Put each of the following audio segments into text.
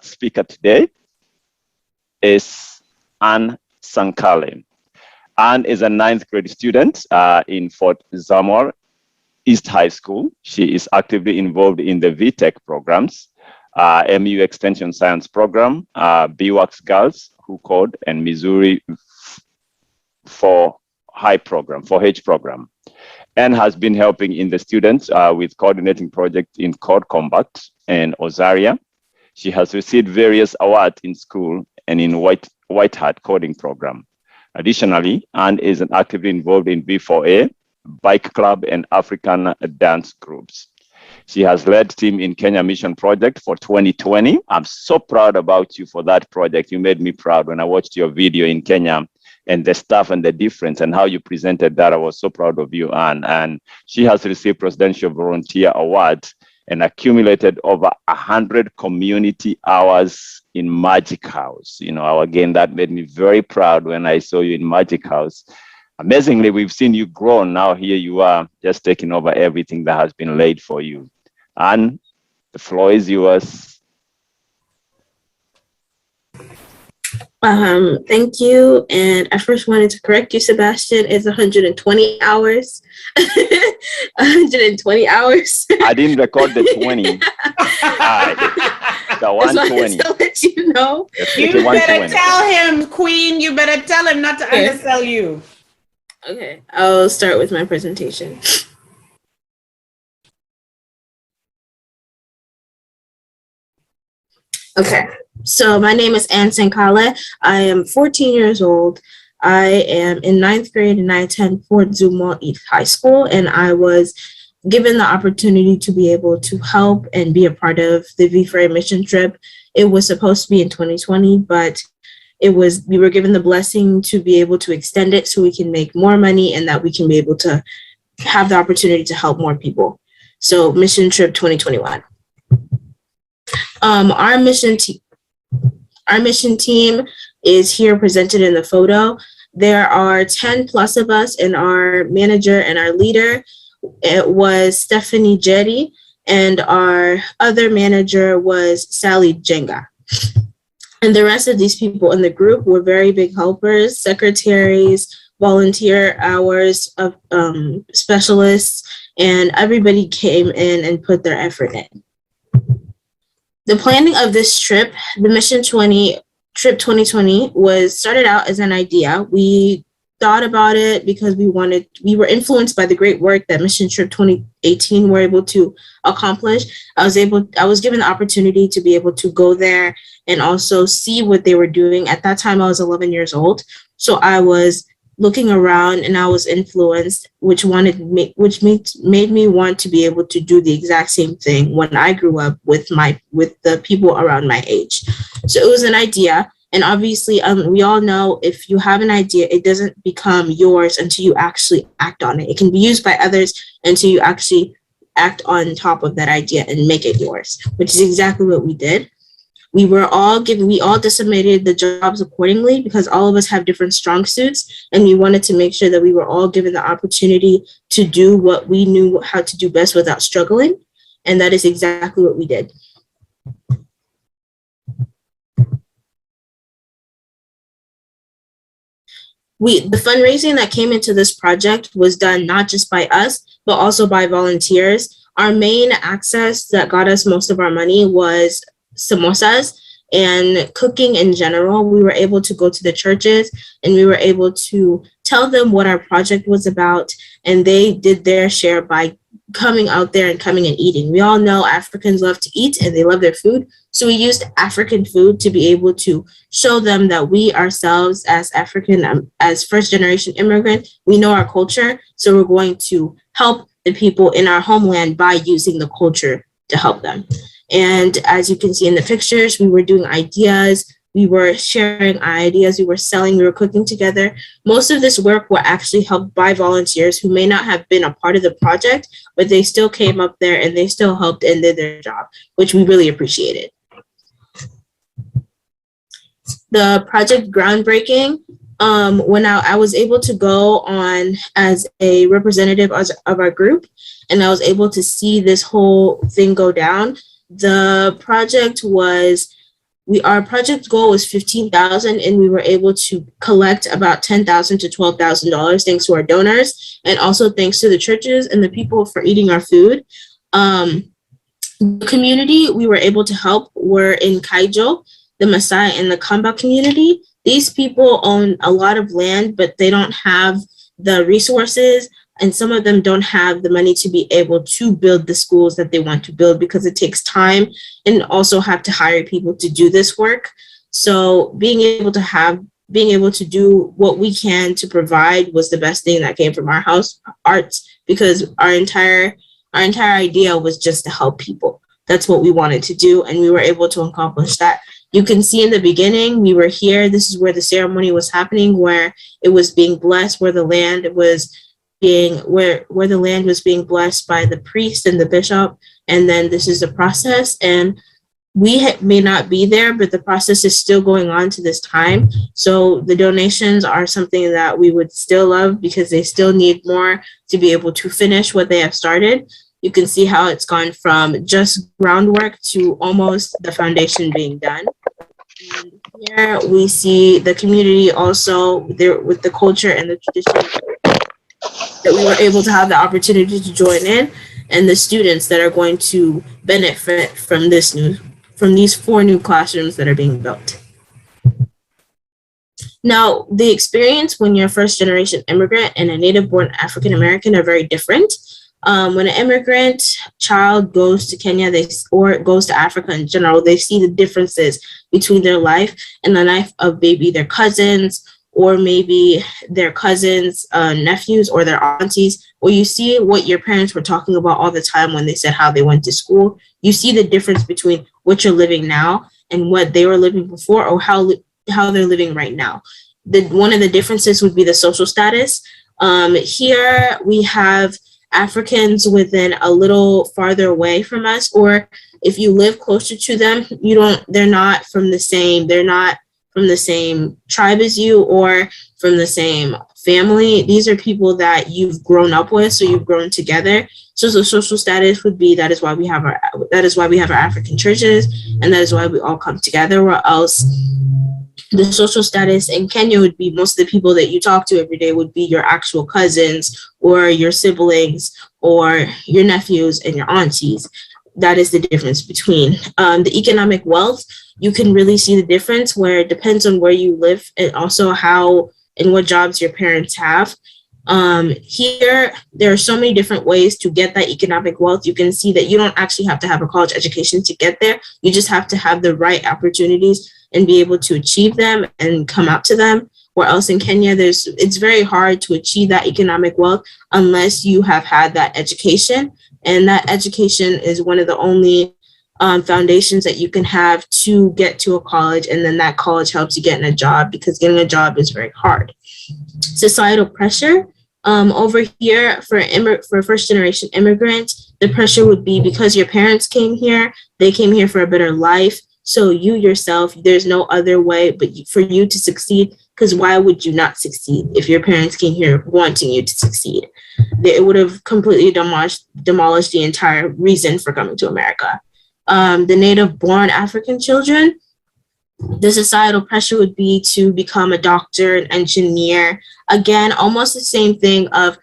speaker today is Sankale. Anne is a 9th grade student in Fort Zamor East High School. She is actively involved in the VTech programs, MU Extension Science Program, BWAX Girls Who Code, and Missouri for H program. Anne has been helping in the students with coordinating projects in Code Combat and Ozaria. She has received various awards in school and in White Hat coding program. Additionally, Anne is actively involved in B4A, Bike Club, and African dance groups. She has led team in Kenya Mission Project for 2020. I'm so proud about you for that project. You made me proud when I watched your video in Kenya and the stuff and the difference and how you presented that. I was so proud of you, Anne. And she has received Presidential Volunteer Awards and accumulated over 100 community hours in Magic House. You know, again, that made me very proud when I saw you in Magic House. Amazingly, we've seen you grow. Now here you are, just taking over everything that has been laid for you. And the floor is yours. Thank you. And I first wanted to correct you, Sebastian. It's 120 hours. 120 hours. I didn't record the 20. The 120. To let you know. You better tell him, Queen. You better tell him not to undersell you. Okay, I'll start with my presentation. Okay, so my name is Anne Sankale. I am 14 years old. I am in 9th grade and I attend Fort Zamor East High School, and I was given the opportunity to be able to help and be a part of the V4A mission trip. It was supposed to be in 2020, but we were given the blessing to be able to extend it so we can make more money and that we can be able to have the opportunity to help more people. So mission trip 2021. Our mission team is here presented in the photo. There are 10 plus of us, and our manager and our leader, it was Stephanie Jetty, and our other manager was Sally Jenga. And the rest of these people in the group were very big helpers, secretaries, volunteer hours of specialists, and everybody came in and put their effort in. The planning of this trip, the Mission 20 Trip 2020, started out as an idea. We thought about it because we were influenced by the great work that Mission Trip 2018 were able to accomplish. I was given the opportunity to be able to go there and also see what they were doing. At that time, I was 11 years old. So I was looking around and I was influenced, which made me want to be able to do the exact same thing when I grew up with the people around my age. So it was an idea. And obviously, we all know if you have an idea, it doesn't become yours until you actually act on it. It can be used by others until you actually act on top of that idea and make it yours, which is exactly what we did. We all disseminated the jobs accordingly because all of us have different strong suits, and we wanted to make sure that we were all given the opportunity to do what we knew how to do best without struggling. And that is exactly what we did. The fundraising that came into this project was done not just by us, but also by volunteers. Our main access that got us most of our money was samosas and cooking in general. We were able to go to the churches and we were able to tell them what our project was about, and they did their share by coming out there and coming and eating. We all know Africans love to eat and they love their food. So we used African food to be able to show them that we ourselves as African, as first generation immigrant, we know our culture. So we're going to help the people in our homeland by using the culture to help them. And as you can see in the pictures, we were doing ideas, we were sharing ideas, we were selling, we were cooking together. Most of this work were actually helped by volunteers who may not have been a part of the project, but they still came up there and they still helped and did their job, which we really appreciated. The project groundbreaking, when I was able to go on as a representative of our group, and I was able to see this whole thing go down. The project was our project goal was 15,000, and we were able to collect about $10,000 to $12,000 thanks to our donors, and also thanks to the churches and the people for eating our food. The community we were able to help were in Kaijo, the Maasai, and the Kamba community. These people own a lot of land, but they don't have the resources, and some of them don't have the money to be able to build the schools that they want to build because it takes time, and also have to hire people to do this work. So being able to do what we can to provide was the best thing that came from our house arts, because our entire idea was just to help people. That's what we wanted to do, and we were able to accomplish that. You can see in the beginning, we were here. This is where the ceremony was happening, where it was being blessed, where the land was being blessed by the priest and the bishop. And then this is the process. And we may not be there, but the process is still going on to this time. So the donations are something that we would still love, because they still need more to be able to finish what they have started. You can see how it's gone from just groundwork to almost the foundation being done. And here we see the community also there with the culture and the tradition that we were able to have the opportunity to join in, and the students that are going to benefit from these 4 new classrooms that are being built. Now, the experience when you're a first generation immigrant and a native born African American are very different. When an immigrant child goes to Kenya, or goes to Africa in general, they see the differences between their life and the life of maybe their cousins, or maybe their cousins, nephews, or their aunties, or you see what your parents were talking about all the time when they said how they went to school. You see the difference between what you're living now and what they were living before, or how they're living right now. One of the differences would be the social status. Here we have Africans within a little farther away from us, or if you live closer to them, they're not from the same tribe as you, or from the same family. These are people that you've grown up with, so you've grown together. So the social status would be, that is why we have our African churches, and that is why we all come together. Or else the social status in Kenya would be, most of the people that you talk to every day would be your actual cousins, or your siblings, or your nephews and your aunties. That is the difference between the economic wealth. You can really see the difference, where it depends on where you live, and also how and what jobs your parents have. Here, there are so many different ways to get that economic wealth. You can see that you don't actually have to have a college education to get there. You just have to have the right opportunities and be able to achieve them and come out to them. Or else in Kenya, it's very hard to achieve that economic wealth unless you have had that education. And that education is one of the only foundations that you can have to get to a college, and then that college helps you get in a job, because getting a job is very hard. Societal pressure. Over here, for a first generation immigrant, the pressure would be because your parents came here, they came here for a better life. So you yourself, there's no other way but for you to succeed, because why would you not succeed if your parents came here wanting you to succeed? It would have completely demolished the entire reason for coming to America. The native born African children, the societal pressure would be to become a doctor, an engineer. Again, almost the same thing of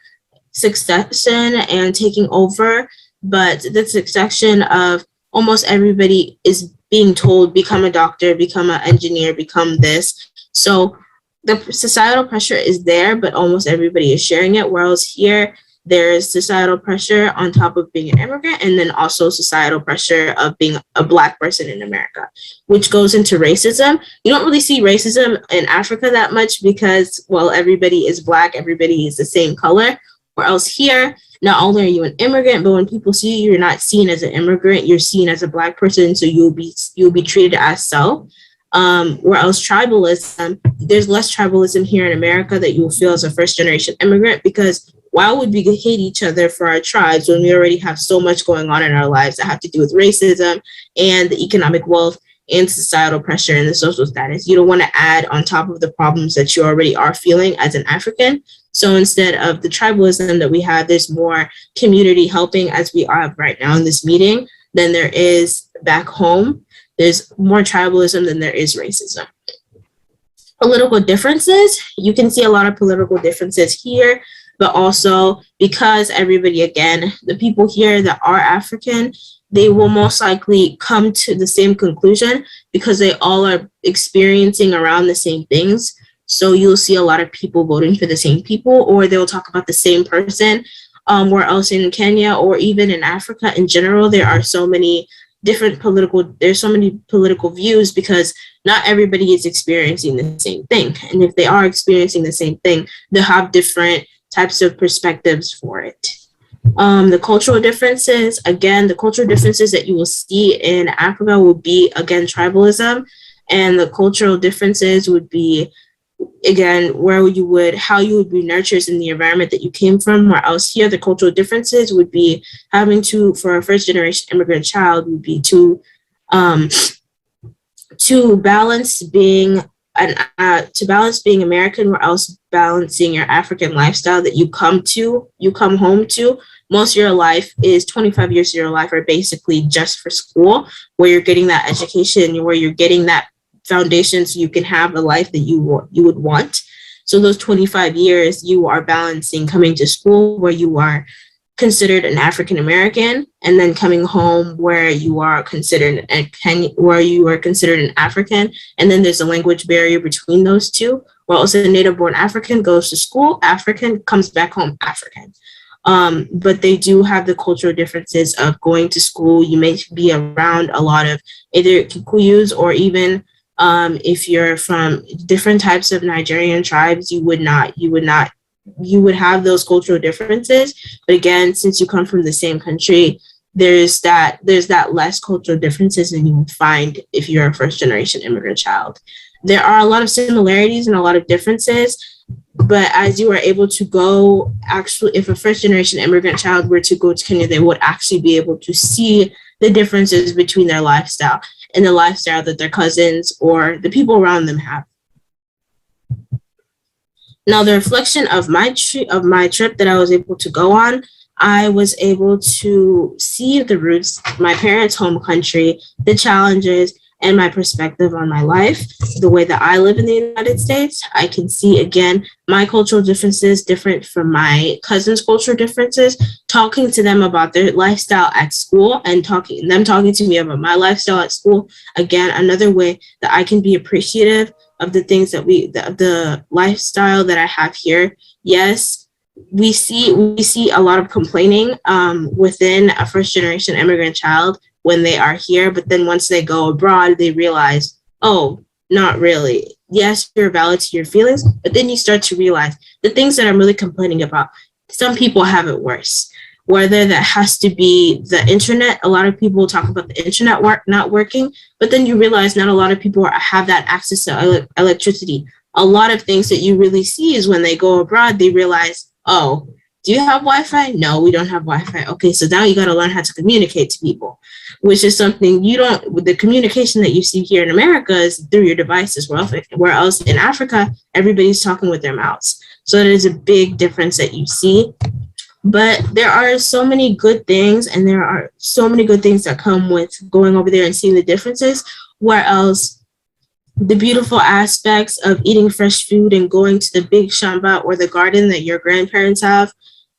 succession and taking over, but the succession of almost everybody is being told, become a doctor, become an engineer, become this. So the societal pressure is there, but almost everybody is sharing it. Whereas here, there's societal pressure on top of being an immigrant, and then also societal pressure of being a Black person in America, which goes into racism. You don't really see racism in Africa that much because, well, everybody is Black, everybody is the same color. Or else here, not only are you an immigrant, but when people see you, you're not seen as an immigrant, you're seen as a Black person, so you'll be treated as so. Or else tribalism, there's less tribalism here in America that you will feel as a first generation immigrant, because why would we hate each other for our tribes when we already have so much going on in our lives that have to do with racism and the economic wealth and societal pressure and the social status? You don't want to add on top of the problems that you already are feeling as an African. So instead of the tribalism that we have, there's more community helping, as we are right now in this meeting, than there is back home. There's more tribalism than there is racism. Political differences, you can see a lot of political differences here, but also because everybody, again, the people here that are African, they will most likely come to the same conclusion because they all are experiencing around the same things. So you'll see a lot of people voting for the same people, or they'll talk about the same person. Where else in Kenya or even in Africa in general, there are so many there's so many political views because not everybody is experiencing the same thing. And if they are experiencing the same thing, they'll have different types of perspectives for it. The cultural differences, again, the cultural differences that you will see in Africa would be, again, tribalism. And the cultural differences would be, again, how you would be nurtured in the environment that you came from. Or else here, the cultural differences would be for a first generation immigrant child, would be to balance being American, or else balancing your African lifestyle that you come home to. Most of your life is 25 years of your life are basically just for school, where you're getting that education, where you're getting that foundation so you can have a life that you would want. So those 25 years you are balancing coming to school where you are considered an African American, and then coming home where you are considered an African, and then there's a language barrier between those two. Where also a native born African goes to school African, comes back home African. But they do have the cultural differences of going to school. You may be around a lot of either Kikuyus, or even if you're from different types of Nigerian tribes, you would have those cultural differences. But again, since you come from the same country, there's that less cultural differences than you would find if you're a first generation immigrant child. There are a lot of similarities and a lot of differences, but as you are able to go, actually, if a first generation immigrant child were to go to Kenya, they would actually be able to see the differences between their lifestyle and the lifestyle that their cousins or the people around them have. Now, the reflection of my trip that I was able to go on, I was able to see the roots, my parents' home country, the challenges, and my perspective on my life, the way that I live in the United States. I can see, again, my cultural differences different from my cousins' cultural differences, talking to them about their lifestyle at school and talking to me about my lifestyle at school. Again, another way that I can be appreciative of the things that the lifestyle that I have here. Yes, we see a lot of complaining within a first generation immigrant child when they are here, but then once they go abroad, they realize, oh, not really. Yes, you're valid to your feelings, but then you start to realize the things that I'm really complaining about, some people have it worse. Whether that has to be the internet, a lot of people talk about the internet not working, but then you realize not a lot of people have that access to electricity. A lot of things that you really see is when they go abroad, they realize, oh, do you have Wi-Fi? No, we don't have Wi-Fi. Okay, so now you got to learn how to communicate to people, which is something the communication that you see here in America is through your devices, where else in Africa, everybody's talking with their mouths. So it is a big difference that you see. But there are so many good things, and there are so many good things that come with going over there and seeing the differences, where else the beautiful aspects of eating fresh food and going to the big shamba or the garden that your grandparents have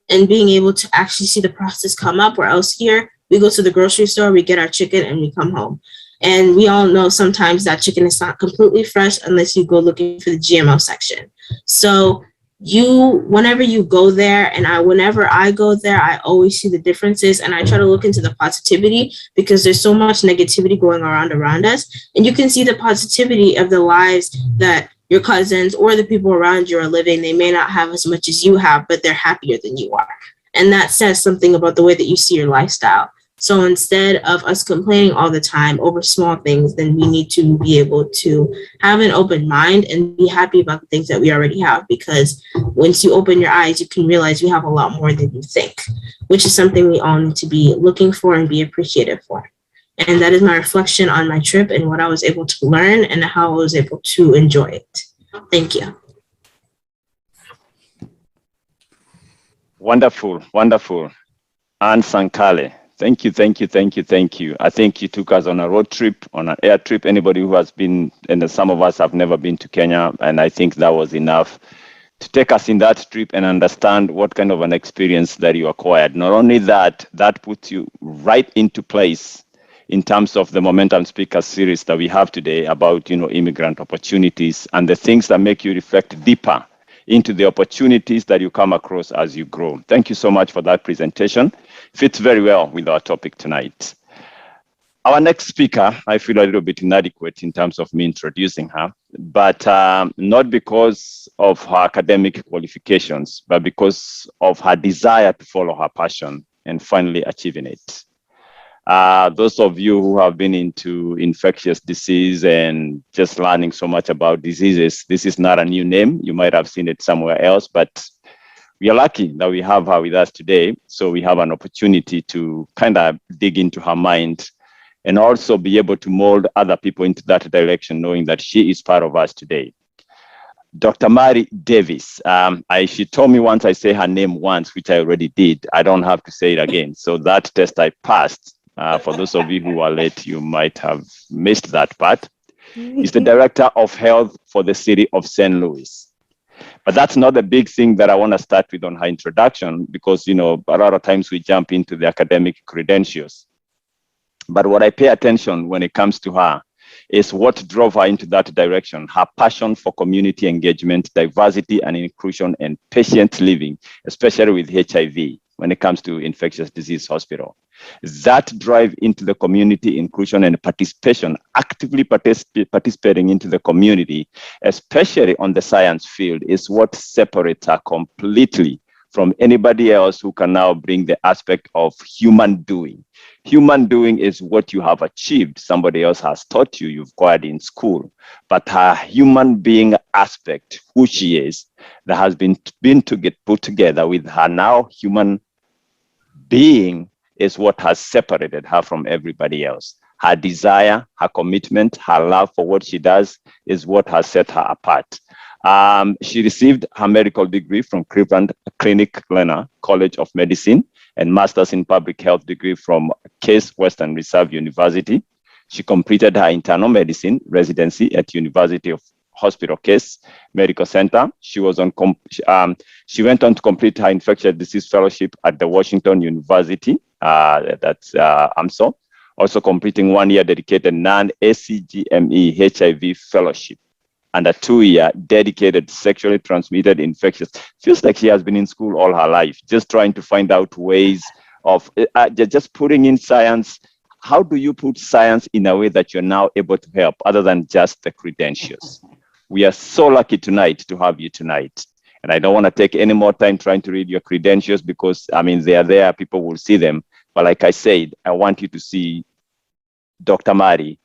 and being able to actually see the process come up, where else here, we go to the grocery store, we get our chicken, and we come home. And we all know sometimes that chicken is not completely fresh unless you go looking for the GMO section. So whenever you go there, and whenever I go there, I always see the differences, and I try to look into the positivity, because there's so much negativity going around us, and you can see the positivity of the lives that your cousins or the people around you are living. They may not have as much as you have, but they're happier than you are, and that says something about the way that you see your lifestyle. So instead of us complaining all the time over small things, then we need to be able to have an open mind and be happy about the things that we already have, because once you open your eyes, you can realize you have a lot more than you think, which is something we all need to be looking for and be appreciative for. And that is my reflection on my trip and what I was able to learn and how I was able to enjoy it. Thank you. Wonderful, wonderful. And Sankale, Thank you, thank you, thank you, thank you. I think you took us on a road trip, on an air trip. Anybody who has been, and some of us have never been to Kenya, and I think that was enough to take us in that trip and understand what kind of an experience that you acquired. Not only that, that puts you right into place in terms of the Momentum Speaker series that we have today about, immigrant opportunities and the things that make you reflect deeper into the opportunities that you come across as you grow. Thank you so much for that presentation. Fits very well with our topic tonight. Our next speaker, I feel a little bit inadequate in terms of me introducing her, but not because of her academic qualifications, but because of her desire to follow her passion and finally achieving it. Those of you who have been into infectious disease and just learning so much about diseases, this is not a new name. You might have seen it somewhere else, but we are lucky that we have her with us today. So we have an opportunity to kind of dig into her mind and also be able to mold other people into that direction, knowing that she is part of us today. Dr. Mary Davis. She told me once I say her name once, which I already did, I don't have to say it again. So that test I passed. For those of you who are late, you might have missed that part. Is the Director of Health for the city of St. Louis. But that's not the big thing that I want to start with on her introduction, because, a lot of times we jump into the academic credentials. But what I pay attention when it comes to her is what drove her into that direction, her passion for community engagement, diversity and inclusion, and patient living, especially with HIV when it comes to infectious disease hospital. That drive into the community inclusion and participation, actively participating into the community, especially on the science field, is what separates her completely from anybody else who can now bring the aspect of human doing. Human doing is what you have achieved. Somebody else has taught you, you've acquired in school. But her human being aspect, who she is, that has been to get put together with her now human being, is what has separated her from everybody else. Her desire, her commitment, her love for what she does is what has set her apart. She received her medical degree from Cleveland Clinic Learner College of Medicine and Master's in Public Health degree from Case Western Reserve University. She completed her internal medicine residency at University of Hospital Case Medical Center. She went on to complete her infectious disease fellowship at the Washington University, that's AMSO, also completing 1 year dedicated non-ACGME HIV fellowship and a 2-year dedicated sexually transmitted infectious. Feels like she has been in school all her life, just trying to find out ways of just putting in science. How do you put science in a way that you're now able to help other than just the credentials? We are so lucky tonight to have you tonight. And I don't want to take any more time trying to read your credentials because, they are there, people will see them. But like I said, I want you to see Dr. Mary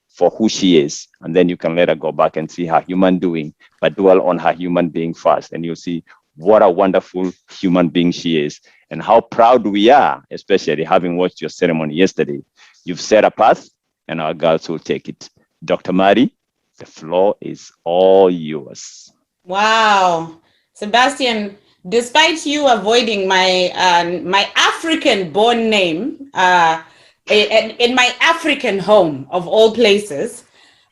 for who she is. And then you can let her go back and see her human doing, but dwell on her human being first. And you'll see what a wonderful human being she is and how proud we are, especially having watched your ceremony yesterday. You've set a path and our girls will take it. Dr. Mary, the floor is all yours. Wow. Sebastian, despite you avoiding my African-born name in my African home of all places,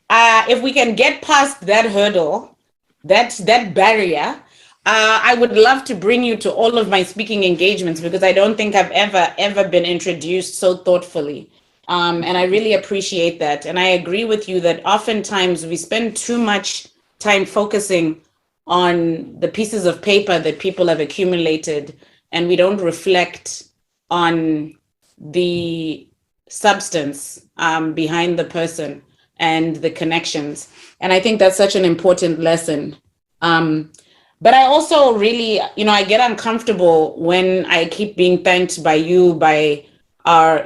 if we can get past that hurdle, that barrier, I would love to bring you to all of my speaking engagements because I don't think I've ever been introduced so thoughtfully. And I really appreciate that. And I agree with you that oftentimes we spend too much time focusing on the pieces of paper that people have accumulated, and we don't reflect on the substance behind the person and the connections. And I think that's such an important lesson. But I also really, I get uncomfortable when I keep being thanked by you, by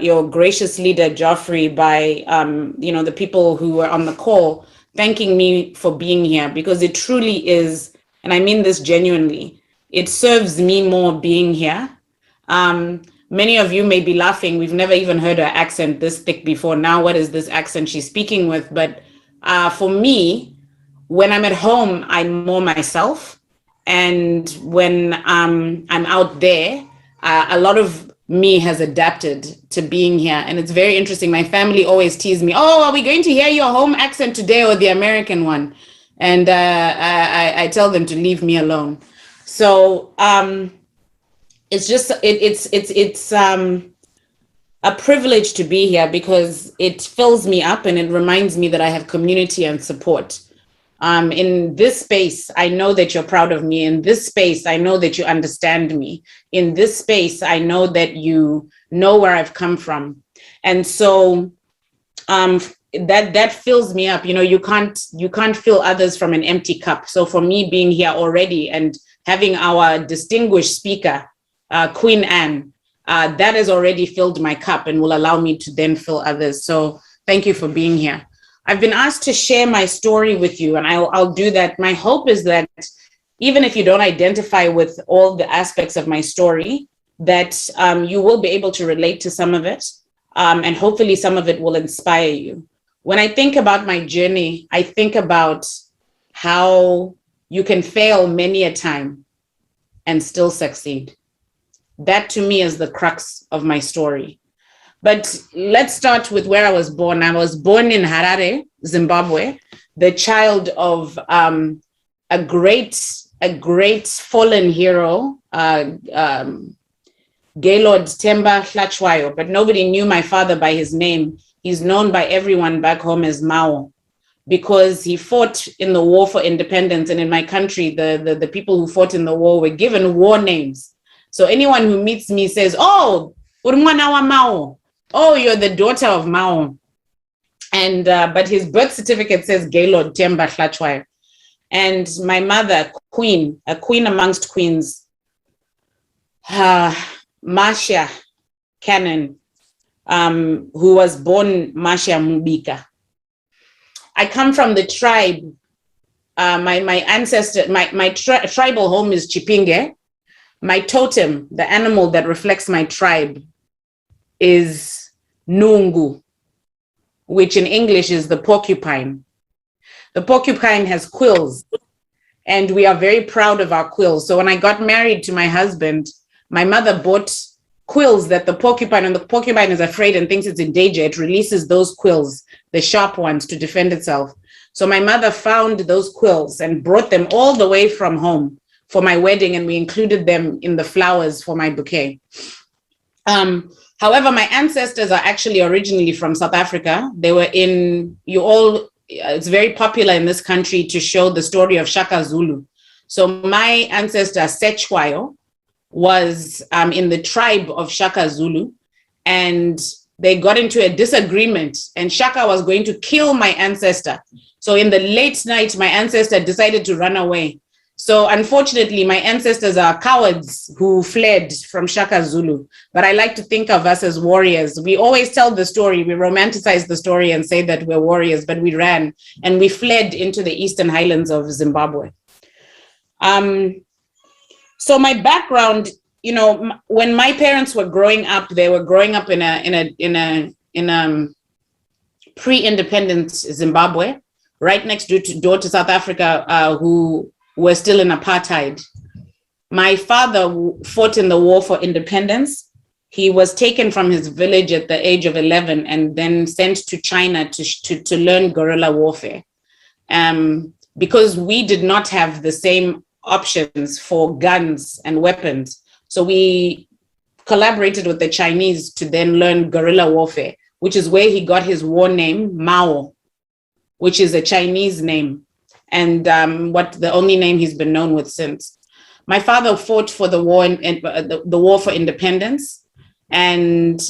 your gracious leader, Geoffrey, by, the people who were on the call, thanking me for being here, because it truly is, and I mean this genuinely, it serves me more being here. Many of you may be laughing. We've never even heard her accent this thick before. Now, what is this accent she's speaking with? But for me, when I'm at home, I'm more myself. And when I'm out there, a lot of me has adapted to being here. And it's very interesting. My family always tease me, oh, are we going to hear your home accent today or the American one? And I tell them to leave me alone. So it's just, it's a privilege to be here because it fills me up and it reminds me that I have community and support. In this space, I know that you're proud of me. In this space, I know that you understand me. In this space, I know that you know where I've come from. And so that fills me up. You know, you can't fill others from an empty cup. So for me being here already and having our distinguished speaker, Queen Anne, that has already filled my cup and will allow me to then fill others. So thank you for being here. I've been asked to share my story with you, and I'll do that. My hope is that even if you don't identify with all the aspects of my story, that you will be able to relate to some of it, and hopefully some of it will inspire you. When I think about my journey, I think about how you can fail many a time and still succeed. That to me is the crux of my story. But let's start with where I was born. I was born in Harare, Zimbabwe, the child of a great fallen hero, Gaylord Temba Hlatshwayo, but nobody knew my father by his name. He's known by everyone back home as Mao, because he fought in the war for independence. And in my country, the people who fought in the war were given war names. So anyone who meets me says, oh, Urumwana wa Mao. Oh, you're the daughter of Mao. And but his birth certificate says Gaylord Temba Hlatshwayo. And my mother, queen, a queen amongst queens, Marcia Cannon, who was born Marcia Mubika. I come from the tribe. My ancestor, my tribal home is Chipinge. My totem, the animal that reflects my tribe, is Nungu, which in English is the porcupine. The porcupine has quills, and we are very proud of our quills. So when I got married to my husband, my mother bought quills that the porcupine, and the porcupine is afraid and thinks it's in danger, it releases those quills, the sharp ones, to defend itself. So my mother found those quills and brought them all the way from home for my wedding, and we included them in the flowers for my bouquet. However, my ancestors are actually originally from South Africa. They were it's very popular in this country to show the story of Shaka Zulu. So my ancestor, Hlatshwayo, was in the tribe of Shaka Zulu, and they got into a disagreement, and Shaka was going to kill my ancestor. So in the late night, my ancestor decided to run away. So unfortunately, my ancestors are cowards who fled from Shaka Zulu, but I like to think of us as warriors. We always tell the story, we romanticize the story and say that we're warriors, but we ran and we fled into the eastern highlands of Zimbabwe. So my background, you know, when my parents were growing up, they were growing up in a pre-independence Zimbabwe, right next door to South Africa, who were still in apartheid. My father fought in the war for independence. He was taken from his village at the age of 11 and then sent to China to learn guerrilla warfare. Because we did not have the same options for guns and weapons. So we collaborated with the Chinese to then learn guerrilla warfare, which is where he got his war name, Mao, which is a Chinese name, and the only name he's been known with since. My father fought for the war the war for independence, and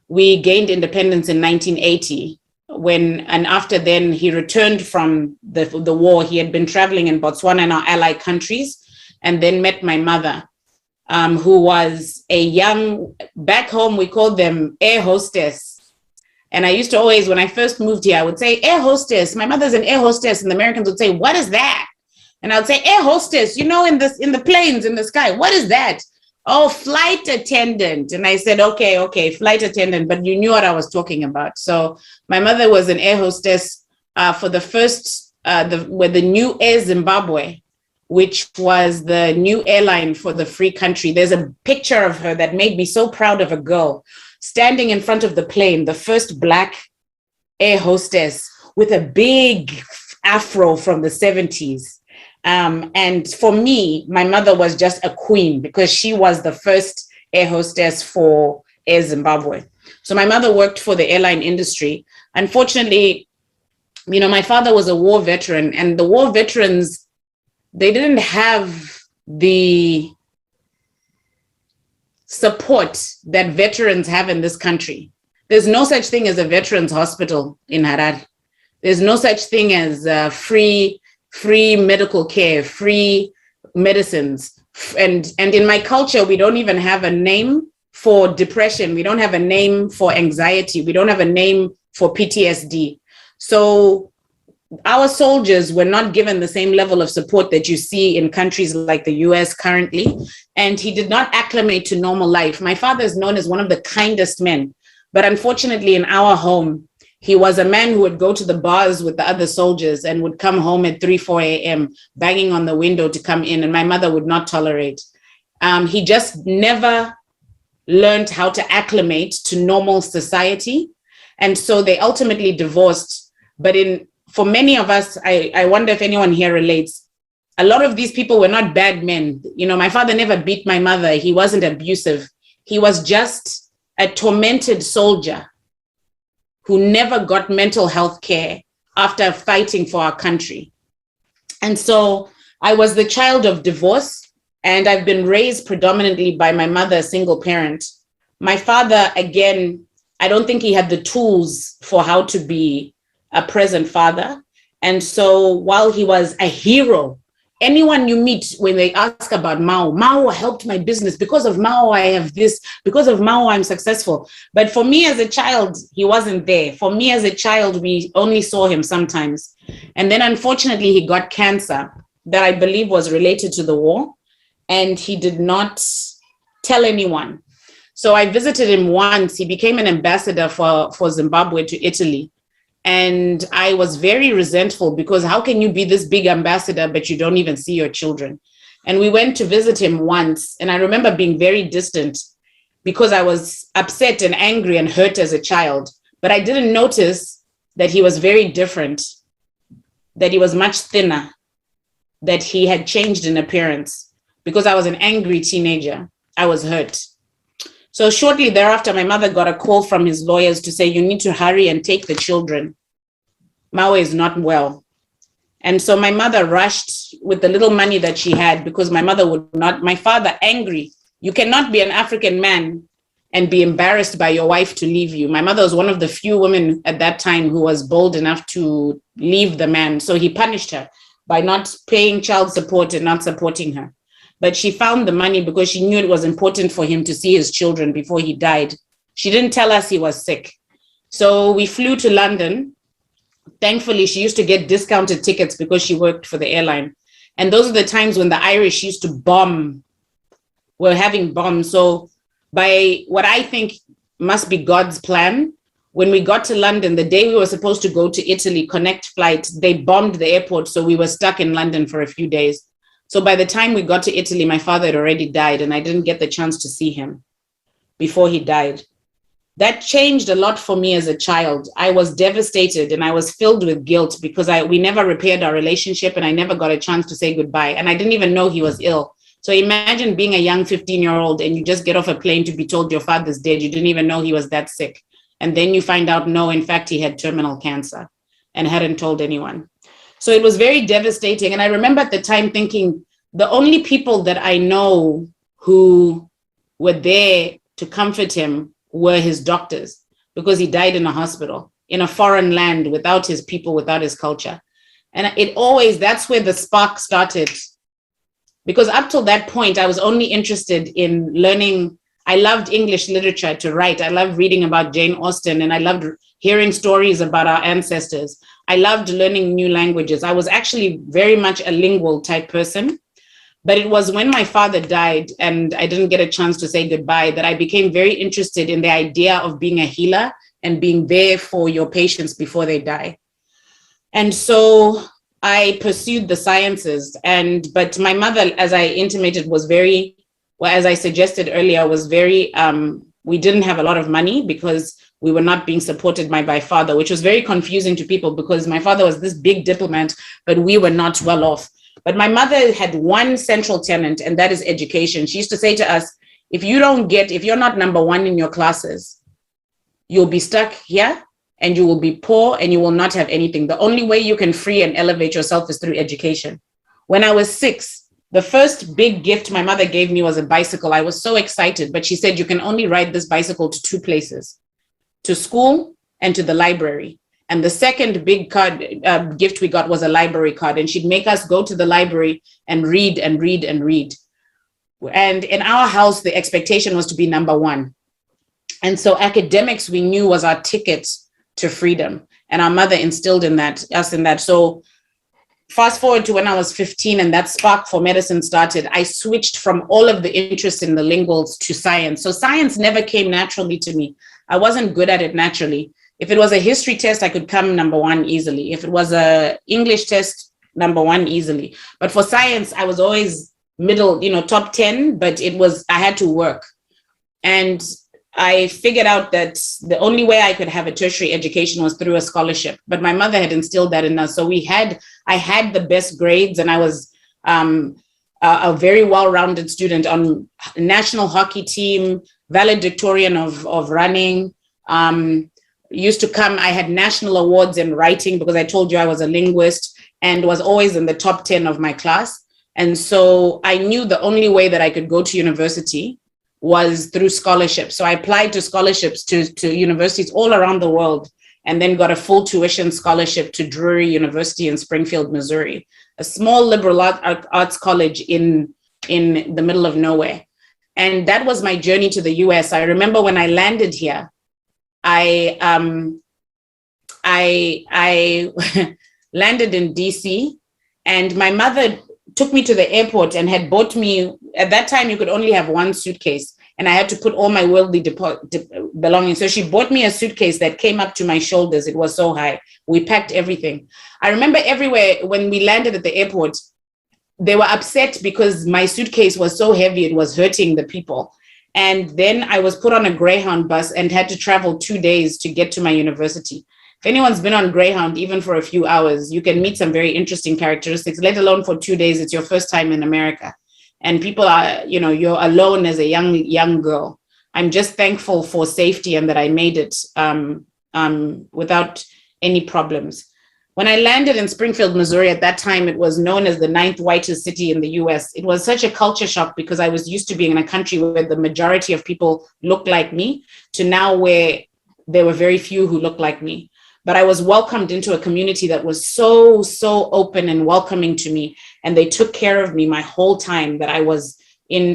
we gained independence in 1980. And after then he returned from the war. He had been traveling in Botswana and our ally countries, and then met my mother, who was a young, back home we called them air hostess. And I used to always, when I first moved here, I would say air hostess. My mother's an air hostess, and the Americans would say, what is that? And I would say air hostess, you know, in the planes, in the sky. What is that? Oh, flight attendant. And I said, okay, flight attendant, but you knew what I was talking about. So my mother was an air hostess for the first, with the new Air Zimbabwe, which was the new airline for the free country. There's a picture of her that made me so proud of a girl standing in front of the plane, the first Black air hostess with a big afro from the 70s. And for me, my mother was just a queen because she was the first air hostess for Air Zimbabwe. So my mother worked for the airline industry. Unfortunately, you know, my father was a war veteran, and the war veterans, they didn't have the support that veterans have in this country. There's no such thing as a veterans hospital in Harare. There's no such thing as free medical care, free medicines. And in my culture, we don't even have a name for depression. We don't have a name for anxiety. We don't have a name for PTSD. So our soldiers were not given the same level of support that you see in countries like the US currently. And he did not acclimate to normal life. My father is known as one of the kindest men. But unfortunately, in our home, he was a man who would go to the bars with the other soldiers and would come home at 3, 4 a.m., banging on the window to come in. And my mother would not tolerate. He just never learned how to acclimate to normal society. And so they ultimately divorced. But for many of us, I wonder if anyone here relates, a lot of these people were not bad men. You know, my father never beat my mother. He wasn't abusive. He was just a tormented soldier who never got mental health care after fighting for our country. And so I was the child of divorce, and I've been raised predominantly by my mother, a single parent. My father, again, I don't think he had the tools for how to be a present father. And so while he was a hero, anyone you meet when they ask about Mao helped my business. Because of Mao, I have this. Because of Mao, I'm successful. But for me as a child, he wasn't there. For me as a child, we only saw him sometimes. And then unfortunately, he got cancer that I believe was related to the war. And he did not tell anyone. So I visited him once. He became an ambassador for Zimbabwe to Italy. And I was very resentful because how can you be this big ambassador, but you don't even see your children? And we went to visit him once. And I remember being very distant because I was upset and angry and hurt as a child. But I didn't notice that he was very different, that he was much thinner, that he had changed in appearance because I was an angry teenager. I was hurt. So shortly thereafter, my mother got a call from his lawyers to say, you need to hurry and take the children. Mao is not well. And so my mother rushed with the little money that she had because my mother would not, my father angry. You cannot be an African man and be embarrassed by your wife to leave you. My mother was one of the few women at that time who was bold enough to leave the man. So he punished her by not paying child support and not supporting her. But she found the money because she knew it was important for him to see his children before he died. She didn't tell us he was sick. So we flew to London. Thankfully, she used to get discounted tickets because she worked for the airline. And those are the times when the Irish used to bomb, were having bombs. So by what I think must be God's plan, when we got to London, the day we were supposed to go to Italy, connect flight, they bombed the airport. So we were stuck in London for a few days. So by the time we got to Italy, my father had already died and I didn't get the chance to see him before he died. That changed a lot for me as a child. I was devastated and I was filled with guilt because we never repaired our relationship and I never got a chance to say goodbye. And I didn't even know he was ill. So imagine being a young 15-year-old and you just get off a plane to be told your father's dead. You didn't even know he was that sick. And then you find out, no, in fact, he had terminal cancer and hadn't told anyone. So it was very devastating. And I remember at the time thinking, the only people that I know who were there to comfort him were his doctors, because he died in a hospital in a foreign land without his people, without his culture. And that's where the spark started. Because up till that point, I was only interested in learning. I loved English literature to write. I loved reading about Jane Austen and I loved hearing stories about our ancestors. I loved learning new languages. I was actually very much a lingual type person. But it was when my father died and I didn't get a chance to say goodbye that I became very interested in the idea of being a healer and being there for your patients before they die. And so I pursued the sciences, but my mother, as I intimated, was very, well, as I suggested earlier, was very, we didn't have a lot of money because we were not being supported by my father, which was very confusing to people because my father was this big diplomat, but we were not well off. But my mother had one central tenet, and that is education. She used to say to us, if you're not number one in your classes, you'll be stuck here and you will be poor and you will not have anything. The only way you can free and elevate yourself is through education. When I was 6, the first big gift my mother gave me was a bicycle. I was so excited, but she said, you can only ride this bicycle to 2 places, to school and to the library. And the second big gift we got was a library card. And she'd make us go to the library and read and read and read. And in our house, the expectation was to be number 1. And so academics, we knew, was our ticket to freedom. And our mother instilled us in that. So fast forward to when I was 15 and that spark for medicine started, I switched from all of the interest in the linguals to science. So science never came naturally to me. I wasn't good at it naturally. If it was a history test, I could come number 1 easily. If it was a English test, number 1 easily. But for science, I was always middle, top 10, but I had to work. And I figured out that the only way I could have a tertiary education was through a scholarship. But my mother had instilled that in us. So I had the best grades, and I was a very well-rounded student on national hockey team, valedictorian of running. Used to come, I had national awards in writing because I told you I was a linguist and was always in the top 10 of my class. And so I knew the only way that I could go to university was through scholarships. So I applied to scholarships to universities all around the world, and then got a full tuition scholarship to Drury University in Springfield, Missouri, a small liberal arts college in the middle of nowhere. And that was my journey to the US. I remember when I landed here, I landed in DC, and my mother took me to the airport and had bought me, at that time you could only have 1 suitcase, and I had to put all my worldly belongings. So she bought me a suitcase that came up to my shoulders. It was so high. We packed everything. I remember everywhere when we landed at the airport, they were upset because my suitcase was so heavy, it was hurting the people. And then I was put on a Greyhound bus and had to travel 2 days to get to my university. If anyone's been on Greyhound, even for a few hours, you can meet some very interesting characteristics, let alone for 2 days. It's your first time in America. And people are, you're alone as a young girl. I'm just thankful for safety and that I made it without any problems. When I landed in Springfield, Missouri, at that time, it was known as the 9th whitest city in the US. It was such a culture shock because I was used to being in a country where the majority of people looked like me, to now where there were very few who looked like me. But I was welcomed into a community that was so, so open and welcoming to me. And they took care of me my whole time that I was in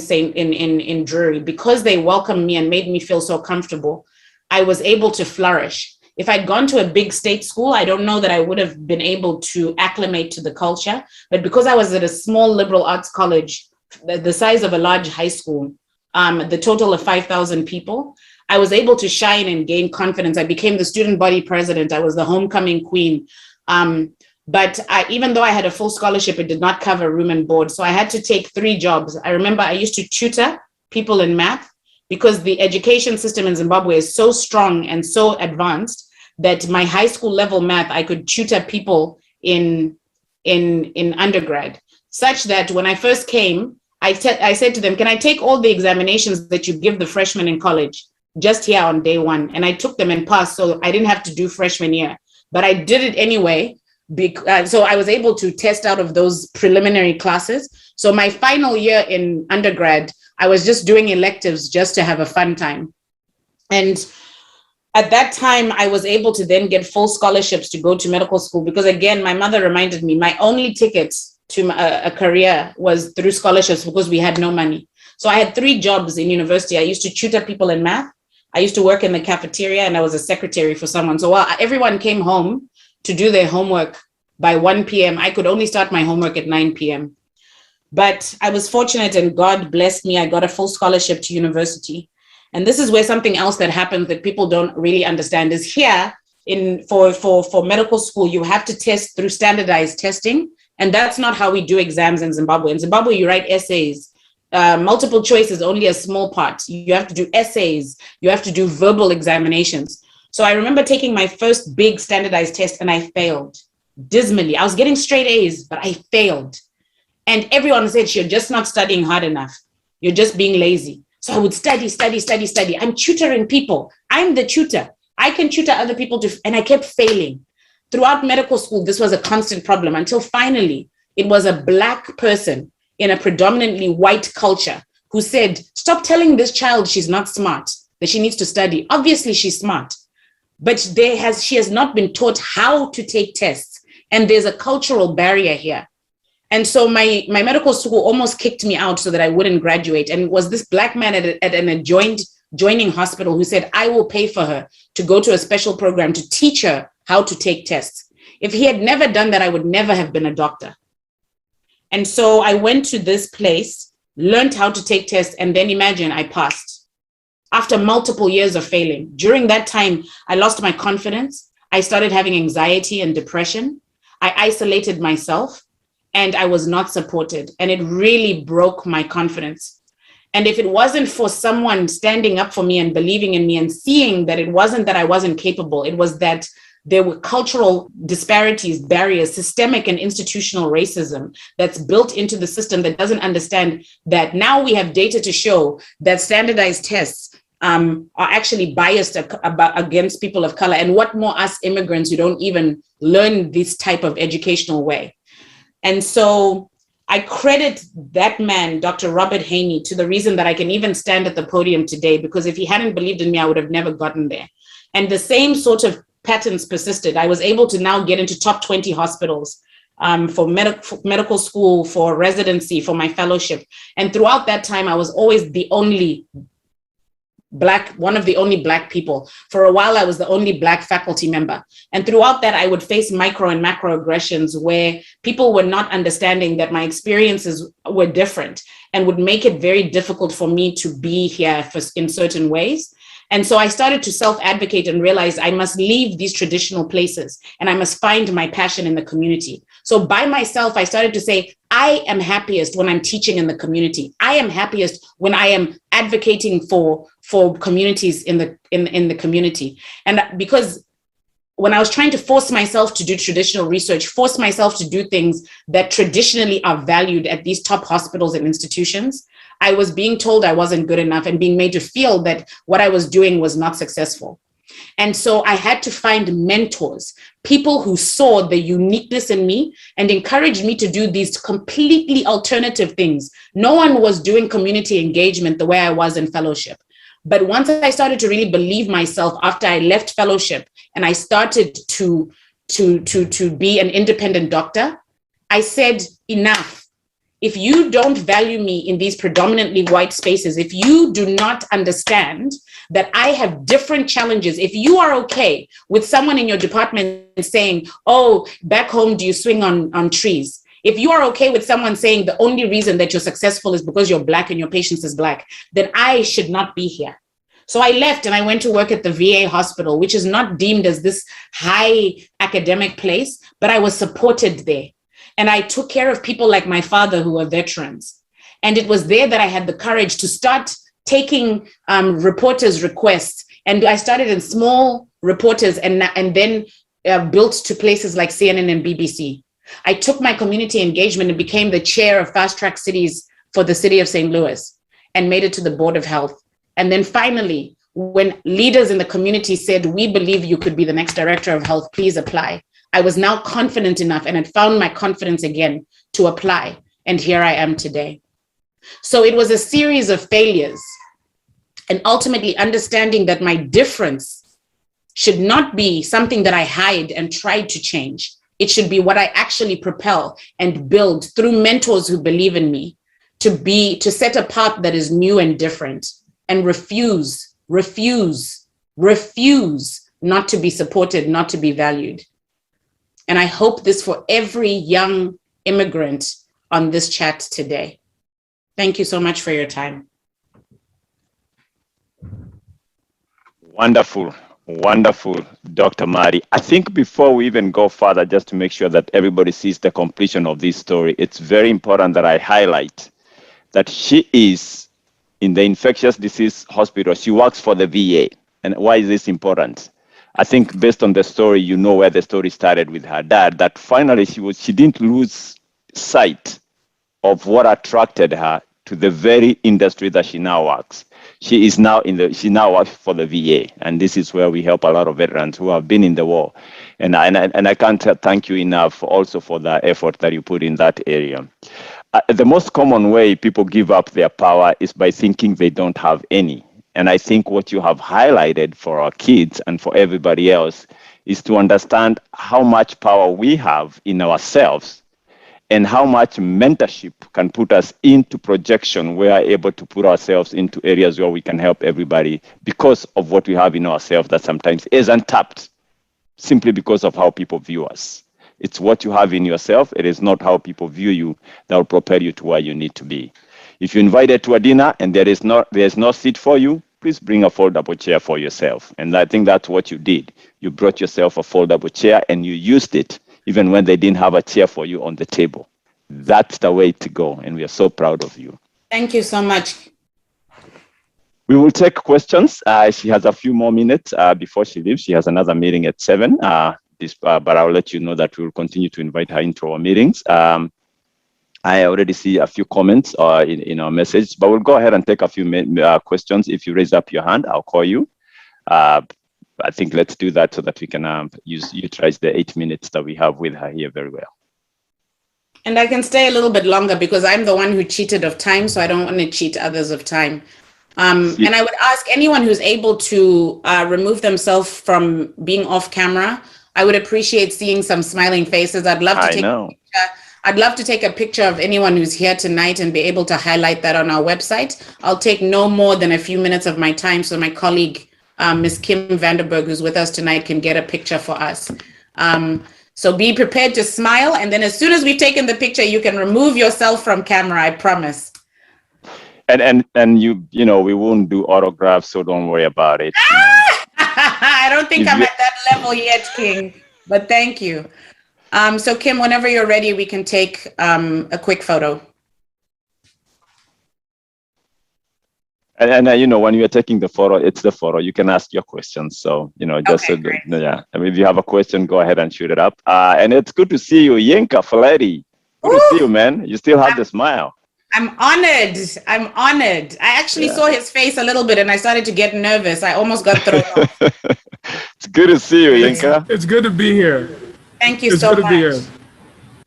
Drury. Because they welcomed me and made me feel so comfortable, I was able to flourish. If I'd gone to a big state school, I don't know that I would have been able to acclimate to the culture. But because I was at a small liberal arts college, the size of a large high school, the total of 5,000 people, I was able to shine and gain confidence. I became the student body president. I was the homecoming queen. But even though I had a full scholarship, it did not cover room and board. So I had to take 3 jobs. I remember I used to tutor people in math because the education system in Zimbabwe is so strong and so advanced that my high school level math, I could tutor people in undergrad, such that when I first came, I said to them, can I take all the examinations that you give the freshmen in college just here on day 1? And I took them and passed, so I didn't have to do freshman year, but I did it anyway. So I was able to test out of those preliminary classes. So my final year in undergrad, I was just doing electives just to have a fun time. And at that time, I was able to then get full scholarships to go to medical school because, again, my mother reminded me my only ticket to a career was through scholarships because we had no money. So I had 3 jobs in university. I used to tutor people in math. I used to work in the cafeteria, and I was a secretary for someone. So while everyone came home to do their homework by 1 p.m., I could only start my homework at 9 p.m. But I was fortunate and God blessed me. I got a full scholarship to university. And this is where something else that happens that people don't really understand is here for medical school, you have to test through standardized testing. And that's not how we do exams in Zimbabwe. In Zimbabwe, you write essays. Multiple choice is only a small part. You have to do essays. You have to do verbal examinations. So I remember taking my first big standardized test and I failed dismally. I was getting straight A's, but I failed. And everyone said, you're just not studying hard enough. You're just being lazy. So I would study. I'm tutoring people. I'm the tutor. I can tutor other people and I kept failing. Throughout medical school, this was a constant problem until finally it was a Black person in a predominantly white culture who said, stop telling this child she's not smart, that she needs to study. Obviously, she's smart, but she has not been taught how to take tests. And there's a cultural barrier here. And so my medical school almost kicked me out so that I wouldn't graduate. And it was this Black man at an adjoining hospital who said, I will pay for her to go to a special program to teach her how to take tests. If he had never done that, I would never have been a doctor. And so I went to this place, learned how to take tests, and then imagine I passed after multiple years of failing. During that time, I lost my confidence. I started having anxiety and depression. I isolated myself and I was not supported. And it really broke my confidence. And if it wasn't for someone standing up for me and believing in me and seeing that it wasn't that I wasn't capable, it was that there were cultural disparities, barriers, systemic and institutional racism that's built into the system that doesn't understand that now we have data to show that standardized tests are actually biased against people of color. And what more us immigrants who don't even learn this type of educational way. And so I credit that man, Dr. Robert Haney, to the reason that I can even stand at the podium today, because if he hadn't believed in me, I would have never gotten there. And the same sort of patterns persisted. I was able to now get into top 20 hospitals for medical school, for residency, for my fellowship. And throughout that time, I was always one of the only Black people. For a while, I was the only Black faculty member. And throughout that, I would face micro and macro aggressions where people were not understanding that my experiences were different and would make it very difficult for me to be here in certain ways. And so I started to self-advocate and realize I must leave these traditional places and I must find my passion in the community. So by myself, I started to say, I am happiest when I'm teaching in the community. I am happiest when I am advocating for communities in the community. And because when I was trying to force myself to do traditional research, force myself to do things that traditionally are valued at these top hospitals and institutions, I was being told I wasn't good enough and being made to feel that what I was doing was not successful. And so I had to find mentors, people who saw the uniqueness in me and encouraged me to do these completely alternative things. No one was doing community engagement the way I was in fellowship. But once I started to really believe myself after I left fellowship and I started to be an independent doctor, I said, enough. If you don't value me in these predominantly white spaces, if you do not understand that I have different challenges, if you are okay with someone in your department saying, oh, back home, do you swing on trees? If you are okay with someone saying the only reason that you're successful is because you're Black and your patient is Black, then I should not be here. So I left and I went to work at the VA hospital, which is not deemed as this high academic place, but I was supported there. And I took care of people like my father who were veterans. And it was there that I had the courage to start taking reporters' requests. And I started in small reporters and then built to places like CNN and BBC. I took my community engagement and became the chair of Fast Track Cities for the city of St. Louis and made it to the Board of Health. And then finally, when leaders in the community said, we believe you could be the next director of health, please apply, I was now confident enough and had found my confidence again to apply. And here I am today. So it was a series of failures and ultimately understanding that my difference should not be something that I hide and try to change. It should be what I actually propel and build through mentors who believe in me to set a path that is new and different and refuse not to be supported, not to be valued. And I hope this for every young immigrant on this chat today. Thank you so much for your time. Wonderful, Wonderful, Dr. Mari. I think before we even go further, just to make sure that everybody sees the completion of this story, it's very important that I highlight that she is in the infectious disease hospital. She works for the VA. And why is this important? I think based on the story, you know where the story started with her dad, that finally she didn't lose sight of what attracted her to the very industry that she now works. She now works for the VA, and this is where we help a lot of veterans who have been in the war. And I can't thank you enough also for the effort that you put in that area. The most common way people give up their power is by thinking they don't have any. And I think what you have highlighted for our kids and for everybody else is to understand how much power we have in ourselves and how much mentorship can put us into projection. We are able to put ourselves into areas where we can help everybody because of what we have in ourselves that sometimes is untapped, simply because of how people view us. It's what you have in yourself. It is not how people view you that will propel you to where you need to be. If you're invited to a dinner and there's no seat for you, please bring a foldable chair for yourself. And I think that's what you did. You brought yourself a foldable chair and you used it even when they didn't have a chair for you on the table. That's the way to go, and we are so proud of you. Thank you so much. We will take questions. She has a few more minutes before she leaves. She has another meeting at 7, but I'll let you know that we'll continue to invite her into our meetings. I already see a few comments in our message, but we'll go ahead and take a few questions. If you raise up your hand, I'll call you. I think let's do that so that we can utilize the 8 minutes that we have with her here very well. And I can stay a little bit longer because I'm the one who cheated of time, so I don't want to cheat others of time. And I would ask anyone who's able to remove themselves from being off camera, I would appreciate seeing some smiling faces. I'd love to take a picture. I'd love to take a picture of anyone who's here tonight and be able to highlight that on our website. I'll take no more than a few minutes of my time so my colleague, Ms. Kim Vanderberg, who's with us tonight, can get a picture for us. So be prepared to smile. And then as soon as we've taken the picture, you can remove yourself from camera, I promise. And you know, we won't do autographs, so don't worry about it. I don't think I'm at that level yet, King, but thank you. So Kim, whenever you're ready, we can take a quick photo. And you know, when you're taking the photo, it's the photo. You can ask your questions. So, you know, just Okay, yeah. I mean, if you have a question, go ahead and shoot it up. And it's good to see you, Yinka Faleti. Good to see you, man. You still have the smile. I'm honored. I'm honored. I actually saw his face a little bit and I started to get nervous. I almost got thrown off. It's good to see you, Yinka. It's good to be here. Thank you so much. To be here.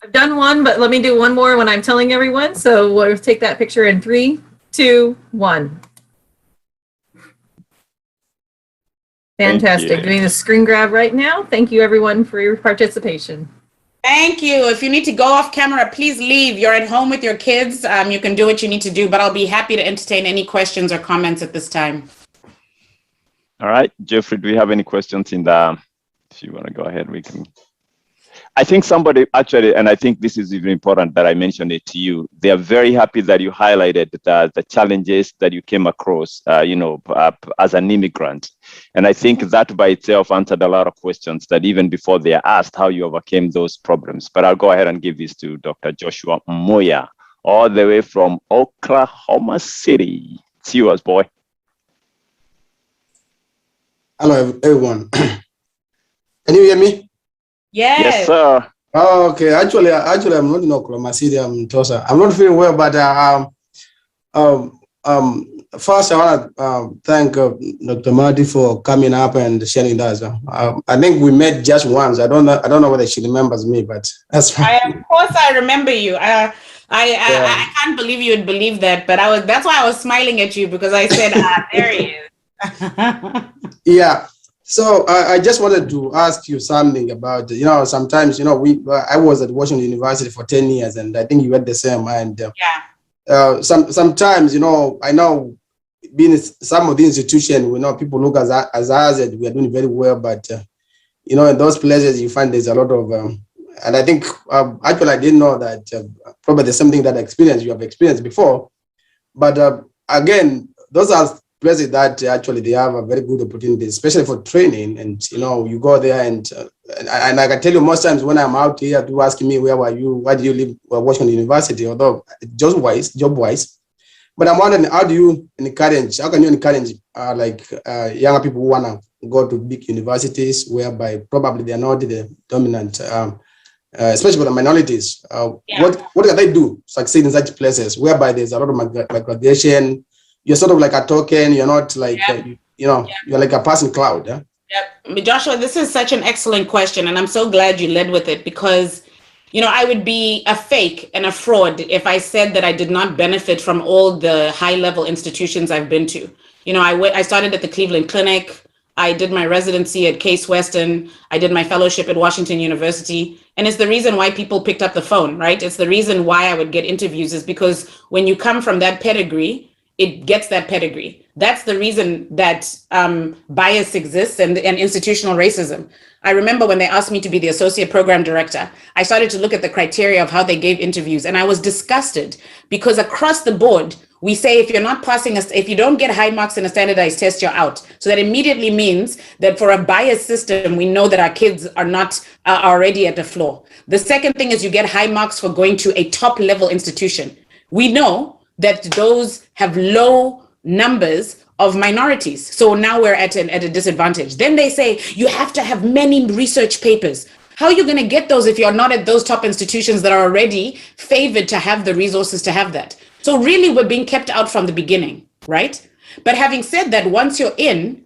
I've done one, but let me do one more when I'm telling everyone. So we'll take that picture in 3, 2, 1. Fantastic. Doing the screen grab right now. Thank you everyone for your participation. Thank you. If you need to go off camera, please leave. You're at home with your kids. You can do what you need to do, but I'll be happy to entertain any questions or comments at this time. All right, Jeffrey, do we have any questions in the, if you want to go ahead, we can. I think somebody actually, and I think this is even important that I mentioned it to you, they are very happy that you highlighted the challenges that you came across, you know, as an immigrant. And I think that by itself answered a lot of questions that even before they are asked how you overcame those problems. But I'll go ahead and give this to Dr. Joshua Moya, all the way from Oklahoma City. It's yours, boy. Hello, everyone. Can you hear me? Yes, sir. Oh, okay. Actually, I'm not in Oklahoma City. I'm in Tulsa. I'm not feeling well, but first I want to thank Dr. Marty for coming up and sharing that. I think we met just once. I don't know whether she remembers me, but that's fine. of course I remember you. I can't believe you would believe that, but that's why I was smiling at you, because I said, there he is. Yeah. So I just wanted to ask you something about, you know, sometimes, you know, I was at Washington University for 10 years, and I think you had the same. And sometimes, you know, I know being some of the institutions, we know people look as us that we are doing very well, but you know, in those places you find there's a lot of, and I think actually I didn't know that probably there's something that you have experienced before, but again, those are places that actually they have a very good opportunity, especially for training. And you go there and I can tell you most times when I'm out here, people asking me, where were you? Why do you live Washington University? Although job wise. But I'm wondering, how can you encourage younger people who want to go to big universities whereby probably they are not the dominant, especially for the minorities? What can they do to succeed in such places whereby there's a lot of migration? You're sort of like a token. You're not like, you're like a passing cloud. Yeah? Yep. Joshua, this is such an excellent question. And I'm so glad you led with it because, I would be a fake and a fraud if I said that I did not benefit from all the high level institutions I've been to. I started at the Cleveland Clinic. I did my residency at Case Western. I did my fellowship at Washington University. And it's the reason why people picked up the phone, right? It's the reason why I would get interviews is because when you come from that pedigree, it gets that pedigree. That's the reason that bias exists and institutional racism. I remember when they asked me to be the associate program director, I started to look at the criteria of how they gave interviews, and I was disgusted because across the board, we say if you're not passing us, if you don't get high marks in a standardized test, you're out. So that immediately means that for a biased system, we know that our kids are not already at the floor. The second thing is you get high marks for going to a top level institution. We know that those have low numbers of minorities. So now we're at a disadvantage. Then they say you have to have many research papers. How are you going to get those if you're not at those top institutions that are already favored to have the resources to have that? So really we're being kept out from the beginning, right? But having said that, once you're in,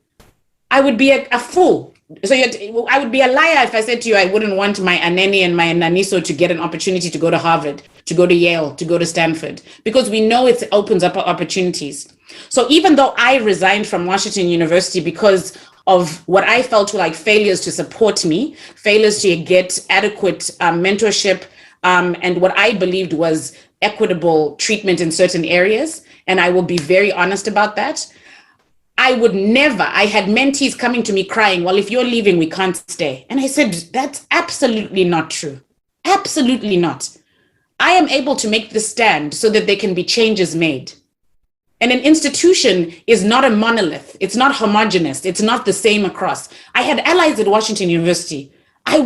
I would be a fool. So I would be a liar if I said to you, I wouldn't want my Aneni and my Naniso to get an opportunity to go to Harvard, to go to Yale, to go to Stanford, because we know it opens up opportunities. So even though I resigned from Washington University because of what I felt were like failures to support me, failures to get adequate mentorship, and what I believed was equitable treatment in certain areas, and I will be very honest about that, I had mentees coming to me crying, well, if you're leaving, we can't stay. And I said, that's absolutely not true. Absolutely not. I am able to make the stand so that there can be changes made. And an institution is not a monolith. It's not homogenous. It's not the same across. I had allies at Washington University. I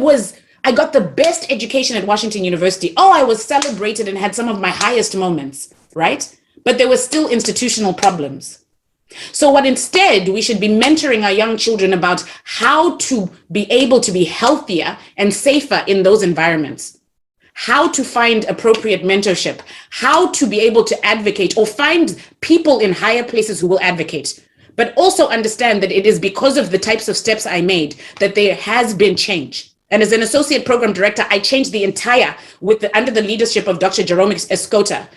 got the best education at Washington University. Oh, I was celebrated and had some of my highest moments, right? But there were still institutional problems. So what instead we should be mentoring our young children about how to be able to be healthier and safer in those environments, how to find appropriate mentorship, how to be able to advocate or find people in higher places who will advocate, but also understand that it is because of the types of steps I made that there has been change. And as an associate program director, I changed the entire, under the leadership of Dr. Jerome Escota,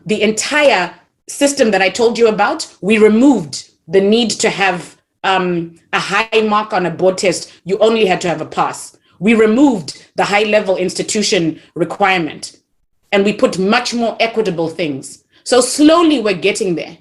the entire system that I told you about. We removed the need to have a high mark on a board test. You only had to have a pass. We removed the high level institution requirement and we put much more equitable things. So slowly we're getting there.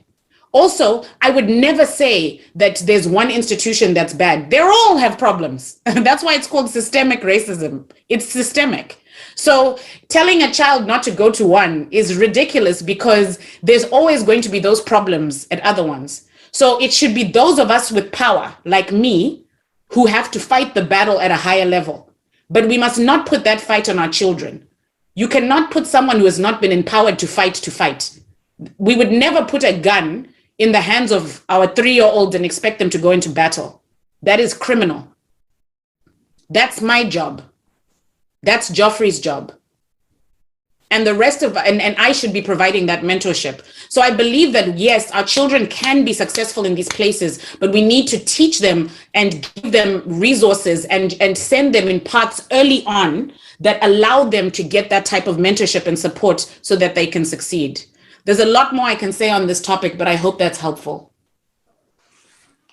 Also, I would never say that there's one institution that's bad. They all have problems. That's why it's called systemic racism. It's systemic. So telling a child not to go to one is ridiculous because there's always going to be those problems at other ones. So it should be those of us with power, like me, who have to fight the battle at a higher level. But we must not put that fight on our children. You cannot put someone who has not been empowered to fight. We would never put a gun in the hands of our 3-year-old and expect them to go into battle. That is criminal. That's my job. That's Joffrey's job. And the rest of, and I should be providing that mentorship. So I believe that, yes, our children can be successful in these places, but we need to teach them and give them resources and send them in paths early on that allow them to get that type of mentorship and support so that they can succeed. There's a lot more I can say on this topic, but I hope that's helpful.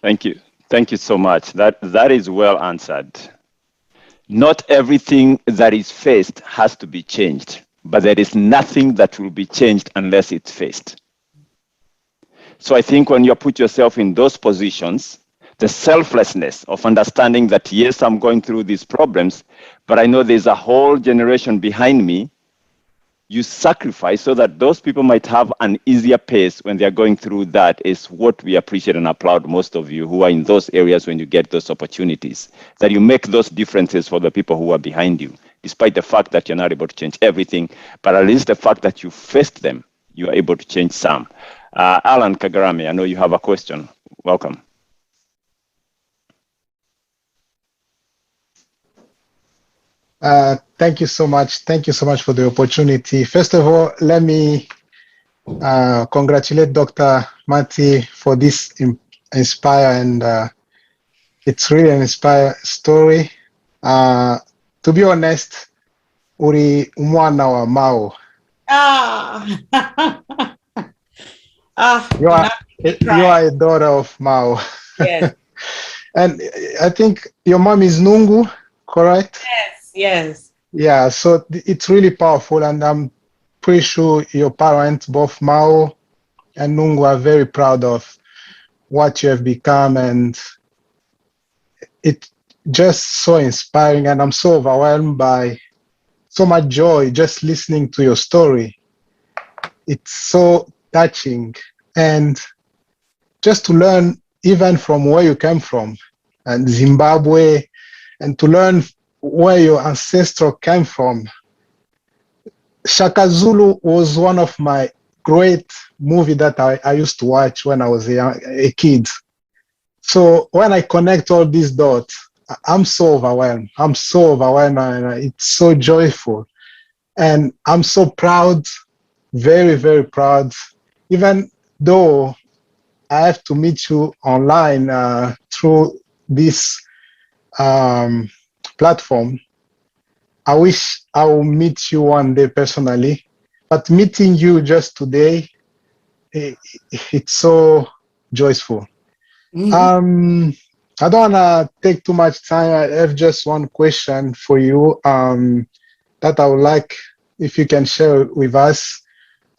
Thank you. Thank you so much. That is well answered. Not everything that is faced has to be changed, but there is nothing that will be changed unless it's faced. So I think when you put yourself in those positions, the selflessness of understanding that, yes, I'm going through these problems, but I know there's a whole generation behind me you sacrifice so that those people might have an easier pace when they're going through that is what we appreciate and applaud most of you who are in those areas when you get those opportunities, that you make those differences for the people who are behind you, despite the fact that you're not able to change everything, but at least the fact that you faced them, you are able to change some. Alan Kagarami, I know you have a question. Welcome. Thank you so much. Thank you so much for the opportunity. First of all, let me congratulate Dr. Mati for this inspire and it's really an inspired story. To be honest, uri mwana wa Mao. You are a daughter of Mao. Yes. And I think your mom is Nungu, correct? Yes, yes. Yeah, so it's really powerful, and I'm pretty sure your parents, both Mao and Nungu, are very proud of what you have become, and it's just so inspiring, and I'm so overwhelmed by so much joy just listening to your story. It's so touching, and just to learn even from where you came from, and Zimbabwe, and to learn where your ancestral came from. Shaka Zulu was one of my great movie that I used to watch when I was a kid. So when I connect all these dots, I'm so overwhelmed. I'm so overwhelmed, and it's so joyful. And I'm so proud, very, very proud, even though I have to meet you online through this platform. I wish I will meet you one day personally, but meeting you just today, it's so joyful. Mm-hmm. I don't want to take too much time. I have just one question for you that I would like if you can share with us.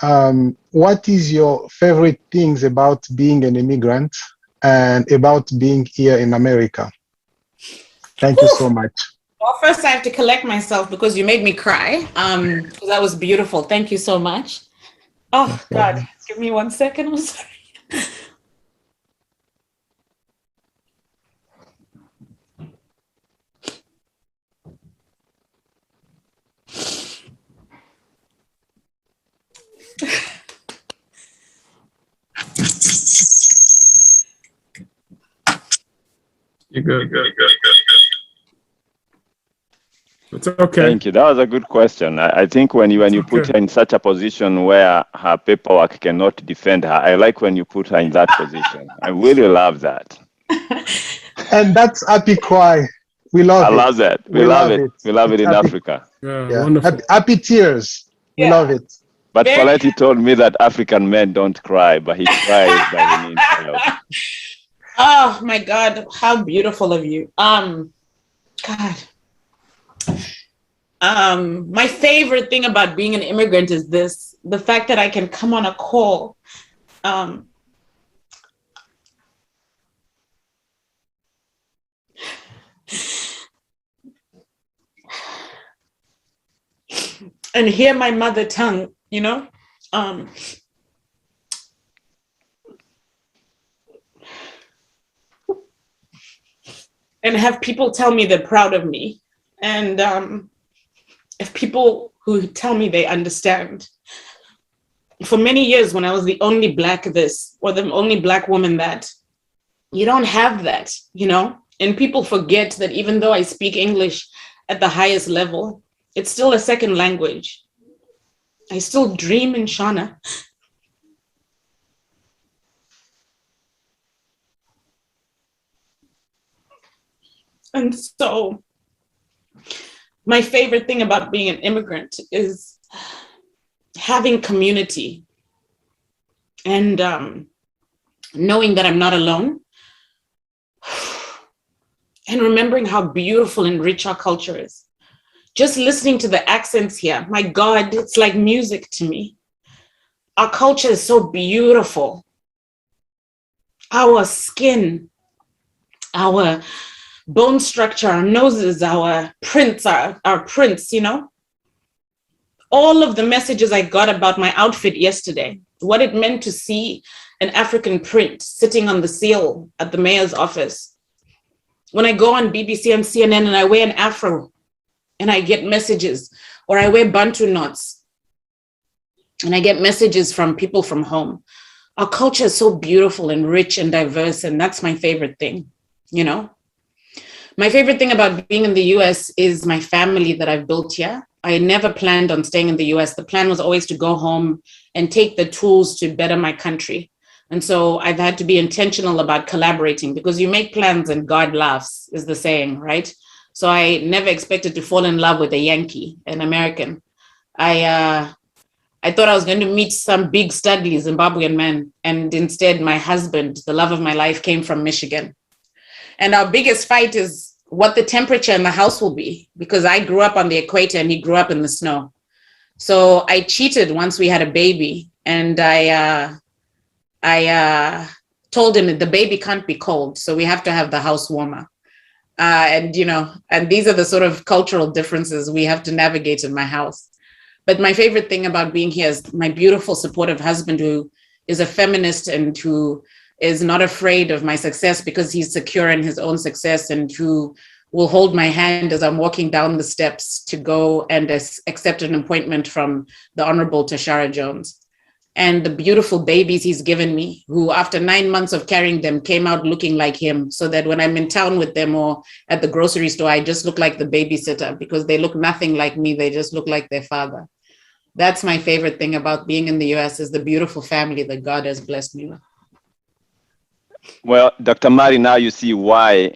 What is your favorite things about being an immigrant and about being here in America? Thank you so much. Well, first I have to collect myself because you made me cry. That was beautiful. Thank you so much. Oh God, give me 1 second. I'm sorry. You're good. It's okay. Thank you. That was a good question. I think when you put her in such a position where her paperwork cannot defend her, I like when you put her in that position. I really love that. And that's happy cry. We love it. I love that. We love it. We love it in Africa. Yeah, wonderful. Happy tears. We love it. But Foleti told me that African men don't cry, but he cries by the means himself. Oh my God, how beautiful of you. God. My favorite thing about being an immigrant is the fact that I can come on a call. And hear my mother tongue, you know? And have people tell me they're proud of me. And if people who tell me they understand. For many years, when I was the only Black this, or the only Black woman that, you don't have that, you know? And people forget that even though I speak English at the highest level, it's still a second language. I still dream in Shona. And so my favorite thing about being an immigrant is having community and knowing that I'm not alone and remembering how beautiful and rich our culture is. Just listening to the accents here, my God, it's like music to me. Our culture is so beautiful. Our skin, our bone structure, our noses, our prints, you know? all of the messages I got about my outfit yesterday, what it meant to see an African print sitting on the seal at the mayor's office. When I go on BBC and CNN and I wear an afro and I get messages, or I wear Bantu knots and I get messages from people from home. Our culture is so beautiful and rich and diverse, and that's my favorite thing, you know? My favorite thing about being in the US is my family that I've built here. I never planned on staying in the US. The plan was always to go home and take the tools to better my country. And so I've had to be intentional about collaborating, because you make plans and God laughs, is the saying, right? So I never expected to fall in love with a Yankee, an American. I thought I was going to meet some big studly Zimbabwean man. And instead, my husband, the love of my life, came from Michigan. And our biggest fight is what the temperature in the house will be, because I grew up on the equator and he grew up in the snow. So I cheated once we had a baby, and I told him that the baby can't be cold, so we have to have the house warmer. And these are the sort of cultural differences we have to navigate in my house. But my favorite thing about being here is my beautiful, supportive husband, who is a feminist and who is not afraid of my success because he's secure in his own success, and who will hold my hand as I'm walking down the steps to go and accept an appointment from the Honorable Tashara Jones. And the beautiful babies he's given me, who after 9 months of carrying them came out looking like him, so that when I'm in town with them or at the grocery store, I just look like the babysitter, because they look nothing like me. They just look like their father. That's my favorite thing about being in the US, is the beautiful family that God has blessed me with. Well, Dr. Mari, now you see why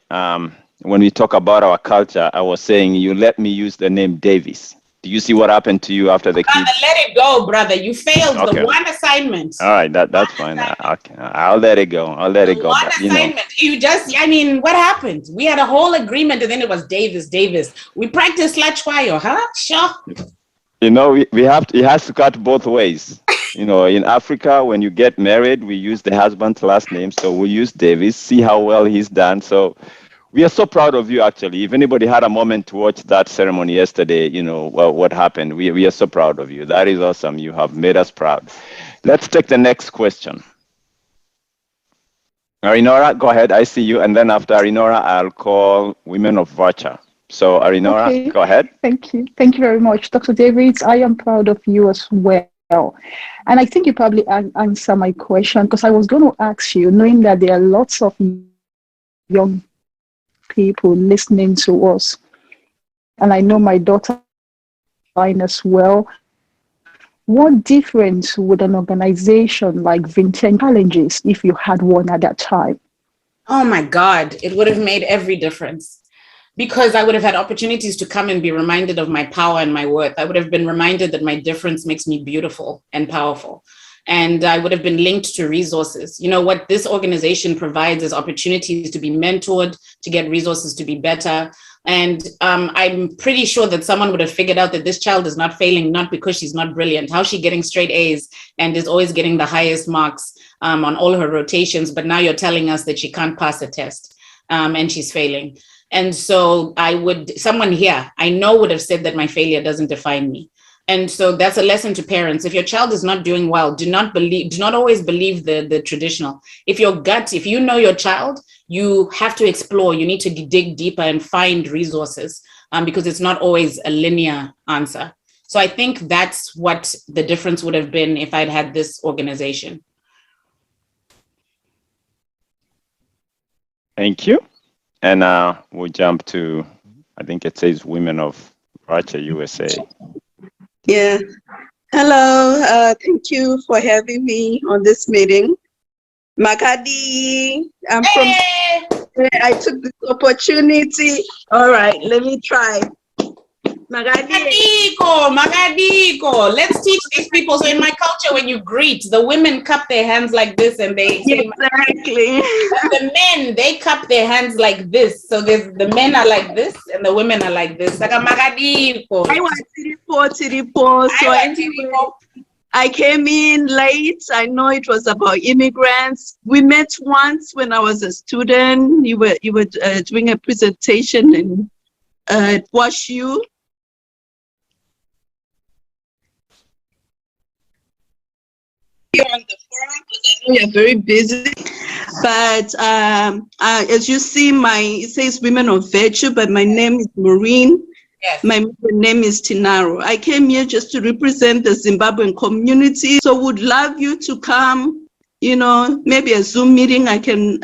when we talk about our culture, I was saying you let me use the name Davis. Do you see what happened to you after the Brother, kids? let it go, brother. You failed Okay. the one assignment. All right, that's fine. Okay, I'll let it go. I'll let it go. One But, assignment. You just, what happened? We had a whole agreement, and then it was Davis. We practiced Hlatshwayo, huh? Sure. It has to cut both ways. In Africa, when you get married, we use the husband's last name. So we use Davis, see how well he's done. So we are so proud of you, actually. If anybody had a moment to watch that ceremony yesterday, what happened. We are so proud of you. That is awesome. You have made us proud. Let's take the next question. Arinora, go ahead. I see you. And then after Arinora, I'll call Women of Virtue. So Arinora, Okay. Go ahead. Thank you. Thank you very much. Dr. Davids, I am proud of you as well. And I think you probably answer my question, because I was going to ask you, knowing that there are lots of young people listening to us, and I know my daughter as well, what difference would an organization like Vintage Challenges, if you had one at that time? Oh my God, it would have made every difference, because I would have had opportunities to come and be reminded of my power and my worth. I would have been reminded that my difference makes me beautiful and powerful. And I would have been linked to resources. What this organization provides is opportunities to be mentored, to get resources to be better. And I'm pretty sure that someone would have figured out that this child is not failing, not because she's not brilliant. How's she getting straight A's and is always getting the highest marks on all her rotations? But now you're telling us that she can't pass a test and she's failing. And so someone here I know would have said that my failure doesn't define me. And so that's a lesson to parents. If your child is not doing well, do not always believe the traditional. If you know your child, you have to explore. You need to dig deeper and find resources because it's not always a linear answer. So I think that's what the difference would have been if I'd had this organization. Thank you. And we'll jump to, I think it says Women of Virtue USA. Yeah. Hello. Thank you for having me on this meeting. Makadi, I took this opportunity. All right, let me try. Magadiko. Let's teach these people. So in my culture, when you greet, the women cup their hands like this and they say, exactly. The men, they cup their hands like this. So the men are like this and the women are like this. Like a Magadiko. So anyway, I came in late. I know it was about immigrants. We met once when I was a student. You were doing a presentation in WashU. on the forum because I know you're very busy. But as you see, it says Women of Virtue, but my name is Maureen. Yes. My middle name is Tinaro. I came here just to represent the Zimbabwean community. So would love you to come, maybe a Zoom meeting. I can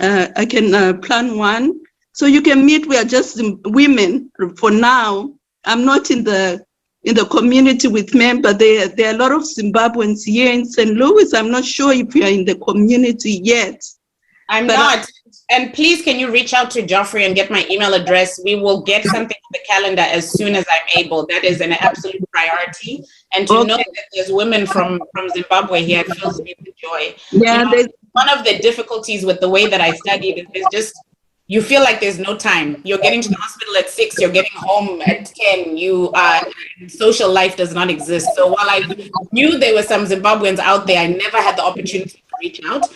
plan one. So you can meet. We are just women for now. I'm not in the community with men, but there are a lot of Zimbabweans here in St. Louis. I'm not sure if you are in the community yet. I'm not. And please, can you reach out to Geoffrey and get my email address? We will get something on the calendar as soon as I'm able. That is an absolute priority. And to know that there's women from Zimbabwe here, it fills me with joy. Yeah, one of the difficulties with the way that I studied is just, you feel like there's no time. You're getting to the hospital at 6, you're getting home at 10, social life does not exist. So while I knew there were some Zimbabweans out there, I never had the opportunity to reach out.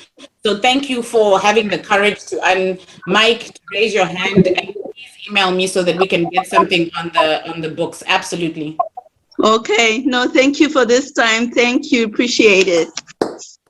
So thank you for having the courage to Mike, to raise your hand, and please email me so that we can get something on the books. Absolutely. Okay. No, thank you for this time. Thank you. Appreciate it.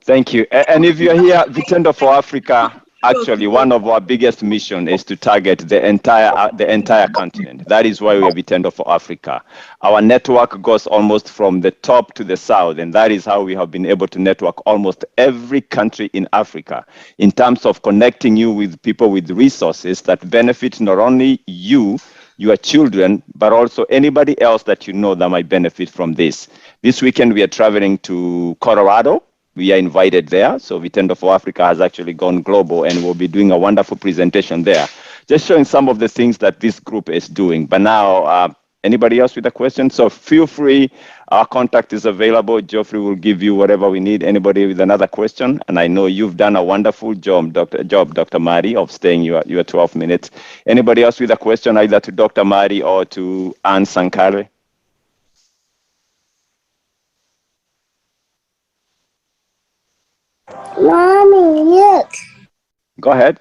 Thank you. And if you're here, Vitendo for Africa, actually, one of our biggest mission is to target the entire continent. That is why we are Vitendo for Africa. Our network goes almost from the top to the south, and that is how we have been able to network almost every country in Africa in terms of connecting you with people with resources that benefit not only you, your children, but also anybody else that you know that might benefit from this. This weekend, we are traveling to Colorado. We are invited there. So Vitendo for Africa has actually gone global, and we'll be doing a wonderful presentation there, just showing some of the things that this group is doing. But now, anybody else with a question? So feel free. Our contact is available. Geoffrey will give you whatever we need. Anybody with another question? And I know you've done a wonderful job, Dr. Mari, of staying your 12 minutes. Anybody else with a question, either to Dr. Mari or to Anne Sankale? Mommy, look. Go ahead.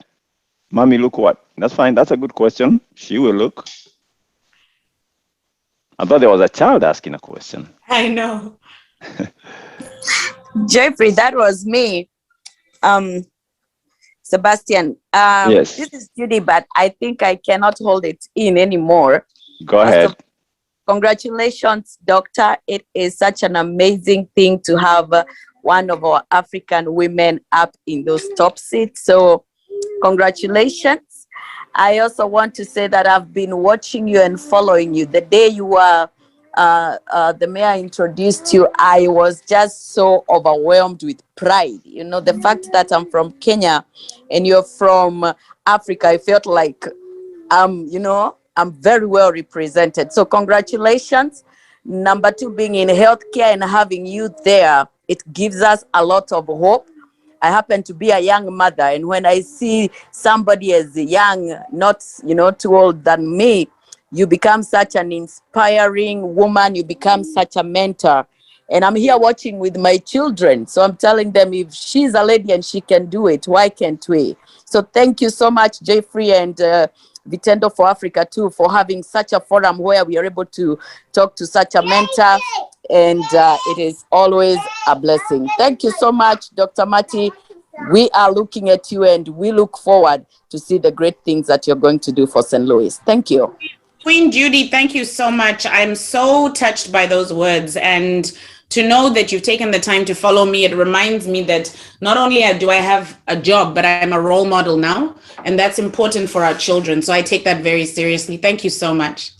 Mommy, look what? That's fine. That's a good question. She will look. I thought there was a child asking a question. I know. Jeffrey, that was me. Sebastian, Yes. This is Judy, but I think I cannot hold it in anymore. Go ahead. Congratulations, doctor. It is such an amazing thing to have one of our African women up in those top seats. So congratulations. I also want to say that I've been watching you and following you. The day you were, the mayor introduced you, I was just so overwhelmed with pride. The fact that I'm from Kenya and you're from Africa, I felt like, I'm very well represented. So congratulations. Number 2, being in healthcare and having you there, it gives us a lot of hope. I happen to be a young mother, and when I see somebody as young, not too old than me, you become such an inspiring woman. You become such a mentor. And I'm here watching with my children. So I'm telling them, if she's a lady and she can do it, why can't we? So thank you so much, Jeffrey, and Vitendo for Africa too, for having such a forum where we are able to talk to such a mentor, and it is always a blessing. Thank you so much, Dr. Mati. We are looking at you, and we look forward to see the great things that you're going to do for St. Louis. Thank you. Queen Judy, thank you so much. I'm so touched by those words, and to know that you've taken the time to follow me, it reminds me that not only do I have a job, but I'm a role model now, and that's important for our children. So I take that very seriously. Thank you so much.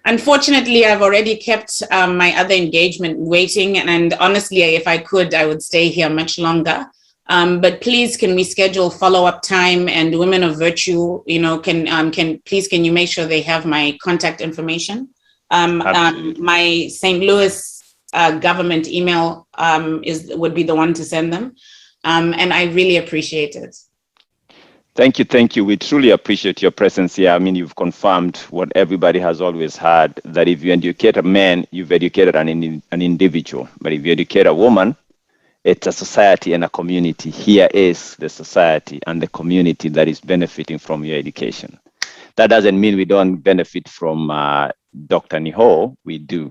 Unfortunately, I've already kept my other engagement waiting, and honestly, if I could, I would stay here much longer. But please, can we schedule follow-up time? And Women of Virtue, can you make sure they have my contact information? My St. Louis government email would be the one to send them, and I really appreciate it. Thank you. We truly appreciate your presence here. I mean, you've confirmed what everybody has always heard, that if you educate a man, you've educated an individual. But if you educate a woman, it's a society and a community. Here is the society and the community that is benefiting from your education. That doesn't mean we don't benefit from Dr. Niho. We do.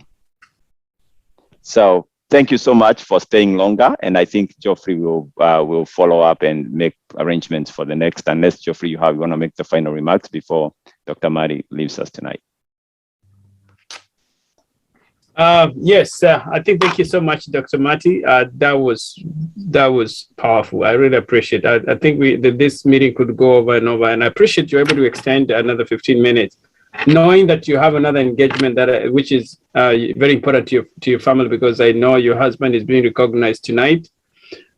So thank you so much for staying longer. And I think Geoffrey will follow up and make arrangements for the next. Unless Geoffrey, you want to make the final remarks before Dr. Mari leaves us tonight. Yes, I think thank you so much, Dr. Mati. That was powerful. I really appreciate it. I think this meeting could go over and over, and I appreciate you're able to extend another 15 minutes, knowing that you have another engagement that which is very important to your family, because I know your husband is being recognized tonight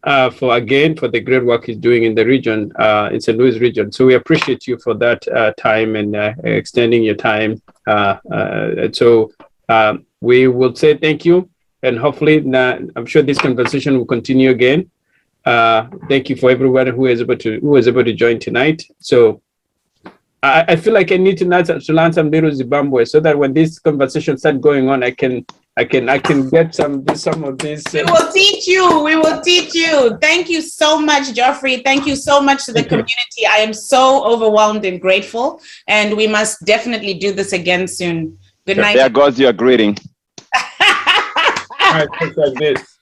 for the great work he's doing in the region, in St. Louis region. So we appreciate you for that time and extending your time. We will say thank you, and hopefully, I'm sure this conversation will continue again. Thank you for everyone who was able to join tonight. So I feel like I need to learn some little Zimbabwe, so that when this conversation starts going on, I can get some of this. We will teach you. We will teach you. Thank you so much, Geoffrey. Thank you so much to the community. I am so overwhelmed and grateful, and we must definitely do this again soon. Good night. There goes your greeting. Right, like this.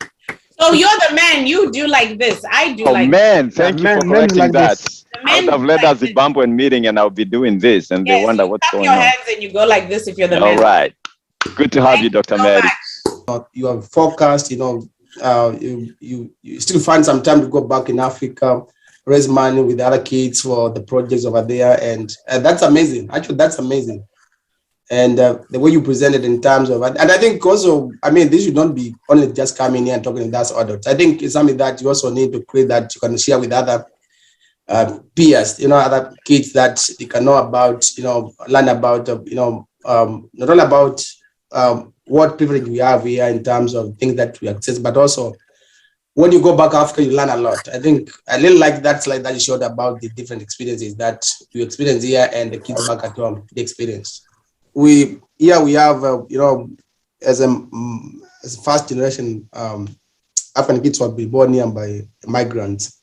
So you're the man. You do like this. I do like man, thank you for correcting like that. I would have led like a Zimbabwean meeting and I'll be doing this, and they wonder what's going on. Clap your hands and you go like this if you're the man. All right. Good to have you, Dr. Mary. You are focused, you still find some time to go back in Africa, raise money with other kids for the projects over there. And that's amazing. Actually, that's amazing. And the way you present it in terms of, and I think also, this should not be only just coming here and talking to us adults. I think it's something that you also need to create, that you can share with other peers, other kids, that they can know about, learn about, not only about what privilege we have here in terms of things that we access, but also when you go back after, you learn a lot. I think I really like that slide that you showed about the different experiences that you experience here and the kids back at home, the experience. We have, as first generation African kids who have been born here by migrants.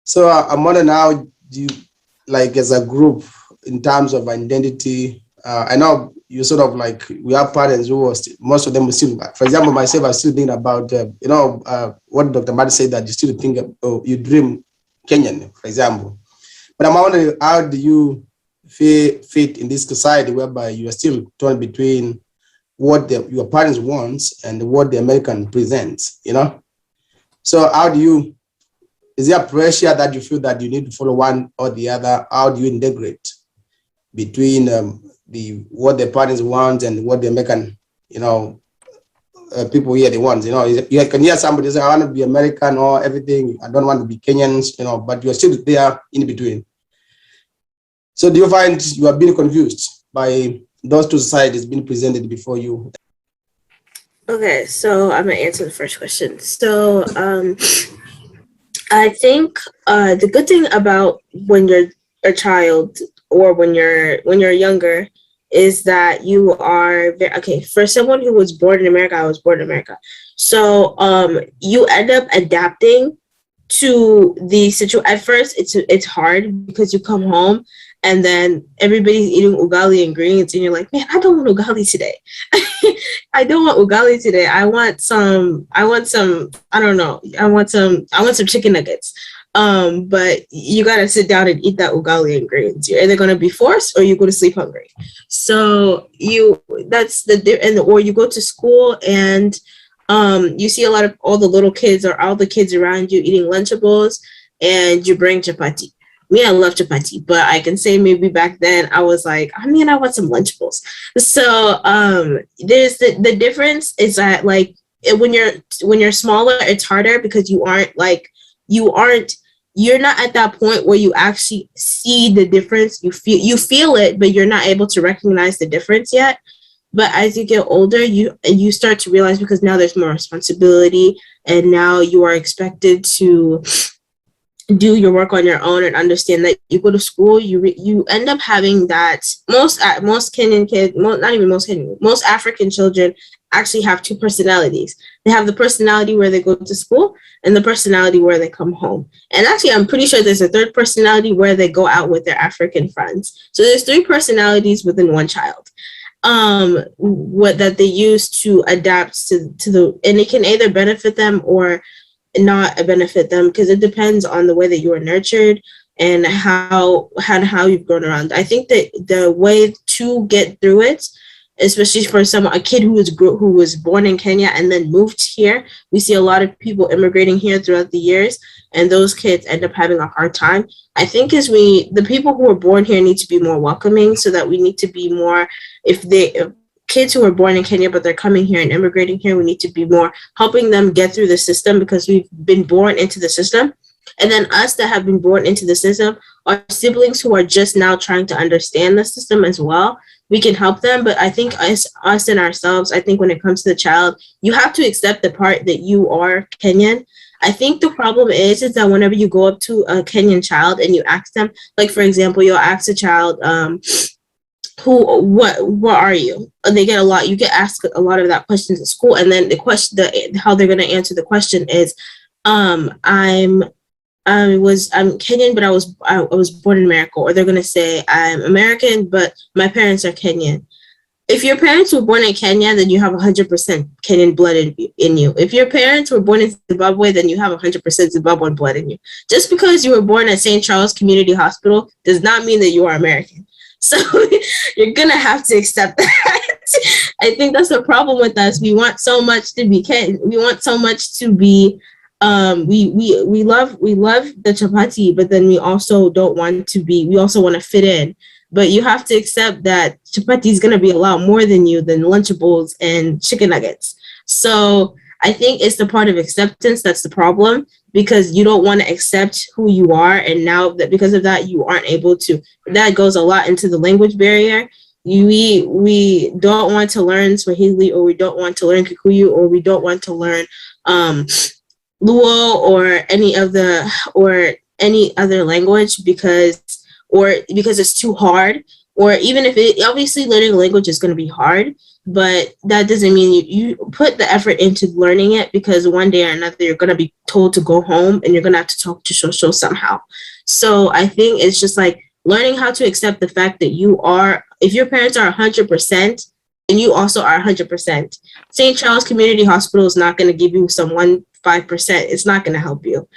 So I'm wondering how do you, like as a group, in terms of identity, I know you sort of like, we have parents who are most of them are still, for example, myself, I still think about, what Dr. Mati said, that you still think, you dream Kenyan, for example. But I'm wondering, how do you fit in this society whereby you are still torn between what your parents want and what the American presents, So how do you, is there pressure that you feel that you need to follow one or the other? How do you integrate between what the parents want and what the American, people here they want? You can hear somebody say, I want to be American or everything, I don't want to be Kenyans, but you're still there in between. So do you find you are being confused by those two societies being presented before you? Okay, so I'm gonna answer the first question. So I think the good thing about when you're a child or when you're younger is that you are for someone who was born in America, I was born in America. So you end up adapting to the situation. At first it's hard because you come home and then everybody's eating ugali and greens, and you're like, man, I don't want ugali today. I don't want ugali today. I want some, I want some chicken nuggets. But you gotta sit down and eat that ugali and greens. You're either gonna be forced or you go to sleep hungry. So or you go to school and you see all the little kids or all the kids around you eating Lunchables, and you bring chapati. Me, I love chapati, but I can say maybe back then I was like, I want some Lunchables. So there's the difference is that like when you're smaller, it's harder because you're not at that point where you actually see the difference. You feel it, but you're not able to recognize the difference yet. But as you get older, you start to realize, because now there's more responsibility, and now you are expected to do your work on your own and understand that you go to school, you end up having that. Most Kenyan kids, not even most Kenyan, most African children actually have two personalities. They have the personality where they go to school and the personality where they come home. And actually, I'm pretty sure there's a third personality where they go out with their African friends. So there's three personalities within one child. what that they use to adapt to the, and it can either benefit them or not benefit them, because it depends on the way that you were nurtured and how you've grown around. I think that the way to get through it, especially for a kid who was born in Kenya and then moved here, we see a lot of people immigrating here throughout the years, and those kids end up having a hard time. I think the people who are born here need to be more welcoming, so that we need to be more, if kids who are born in Kenya but they're coming here and immigrating here, we need to be more helping them get through the system, because we've been born into the system. And then us that have been born into the system, our siblings who are just now trying to understand the system as well, we can help them. But I think us and ourselves, I think when it comes to the child, you have to accept the part that you are Kenyan. I think the problem is that whenever you go up to a Kenyan child and you ask them, like, for example, you'll ask a child, what are you? And they get you get asked a lot of that questions at school. And then the question, how they're going to answer the question is, I'm Kenyan, but I was born in America. Or they're going to say, I'm American, but my parents are Kenyan. If your parents were born in Kenya, then you have 100% Kenyan blood in you. If your parents were born in Zimbabwe, then you have 100% Zimbabwean blood in you. Just because you were born at St. Charles Community Hospital does not mean that you are American. So you're going to have to accept that. I think that's the problem with us. We want so much to be Kenyan. We want so much to be, we love the chapati, but then we also we also want to fit in. But you have to accept that chapati is going to be a lot more than you, than Lunchables and chicken nuggets. So I think it's the part of acceptance that's the problem, because you don't want to accept who you are. And now that because of that, you aren't able to. That goes a lot into the language barrier. We don't want to learn Swahili, or we don't want to learn Kikuyu, or we don't want to learn Luo or any other language because it's too hard, or even if obviously learning a language is going to be hard, but that doesn't mean you put the effort into learning it, because one day or another you're going to be told to go home and you're going to have to talk to Shosho somehow. So I think it's just like learning how to accept the fact that if your parents are 100%, and you also are 100%. St. Charles Community Hospital is not going to give you some 5%. It's not going to help you.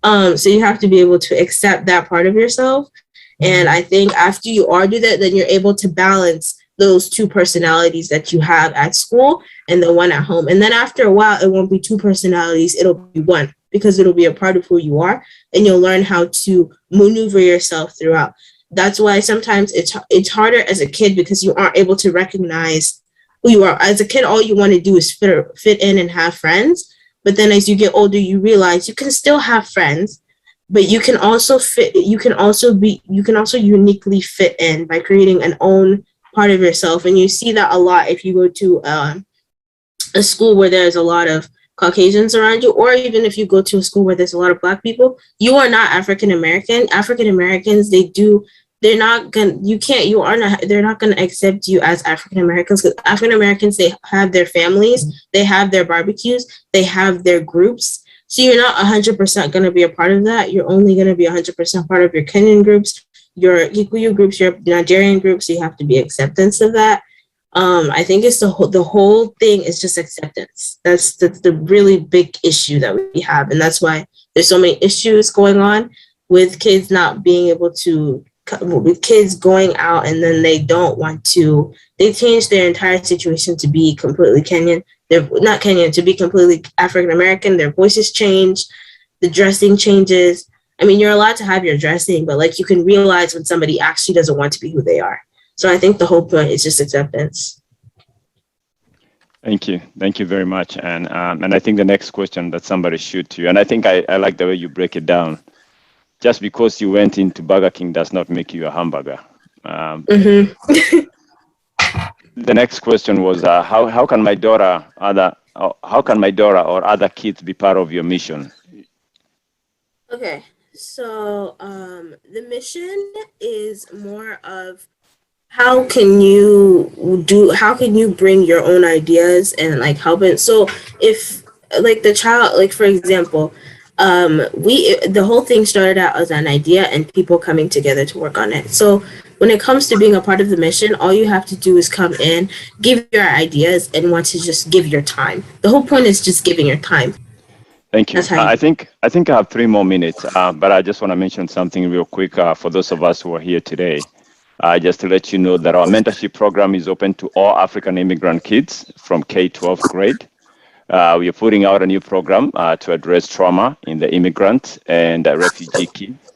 So you have to be able to accept that part of yourself. And I think after you do that, then you're able to balance those two personalities that you have at school and the one at home. And then after a while, it won't be two personalities, it'll be one, because it'll be a part of who you are, and you'll learn how to maneuver yourself throughout. That's why sometimes it's harder as a kid, because you aren't able to recognize who you are. As a kid, all you want to do is fit in and have friends. But then as you get older, you realize you can still have friends, but you can also uniquely fit in by creating an own part of yourself. And you see that a lot if you go to a school where there's a lot of Caucasians around you, or even if you go to a school where there's a lot of Black people. You are not African American. African Americans, they're not gonna accept you as African Americans, because African Americans, they have their families, they have their barbecues, they have their groups. So you're not 100% going to be a part of that. You're only going to be 100% part of your Kenyan groups, your Kikuyu groups, your Nigerian groups. So you have to be acceptance of that. I think it's the whole thing is just acceptance. That's the really big issue that we have. And that's why there's so many issues going on with kids not being able to, with kids going out and then they change their entire situation to be completely Kenyan. They're not Kenyan, to be completely African American. Their voices change, the dressing changes. I mean, you're allowed to have your dressing, but like you can realize when somebody actually doesn't want to be who they are. So I think the whole point is just acceptance. Thank you very much. And I think the next question that somebody should to you, and I think I like the way you break it down. Just because you went into Burger King does not make you a hamburger. The next question was, how can my daughter or other kids be part of your mission? Okay, so the mission is more of how can you bring your own ideas and like help it. So if like the child, like for example, the whole thing started out as an idea and people coming together to work on it. So when it comes to being a part of the mission, all you have to do is come in, give your ideas, and want to just give your time. The whole point is just giving your time. Thank you. That's how you I think I have 3 more minutes, but I just want to mention something real quick for those of us who are here today. Just to let you know that our mentorship program is open to all African immigrant kids from K-12 grade. We are putting out a new program to address trauma in the immigrant and refugee kids.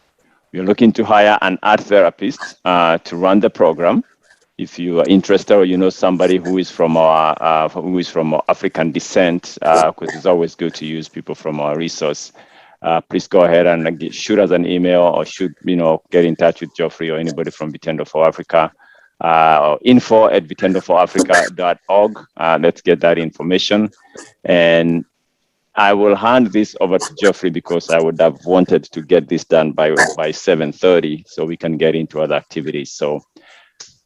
We are looking to hire an art therapist to run the program. If you are interested or you know somebody who is from our African descent, because it's always good to use people from our resource, please go ahead and shoot us an email or get in touch with Geoffrey or anybody from Vitendo for Africa, or info@vitendoforafrica.org. Let's get that information. And I will hand this over to Geoffrey because I would have wanted to get this done by 7:30 so we can get into other activities. So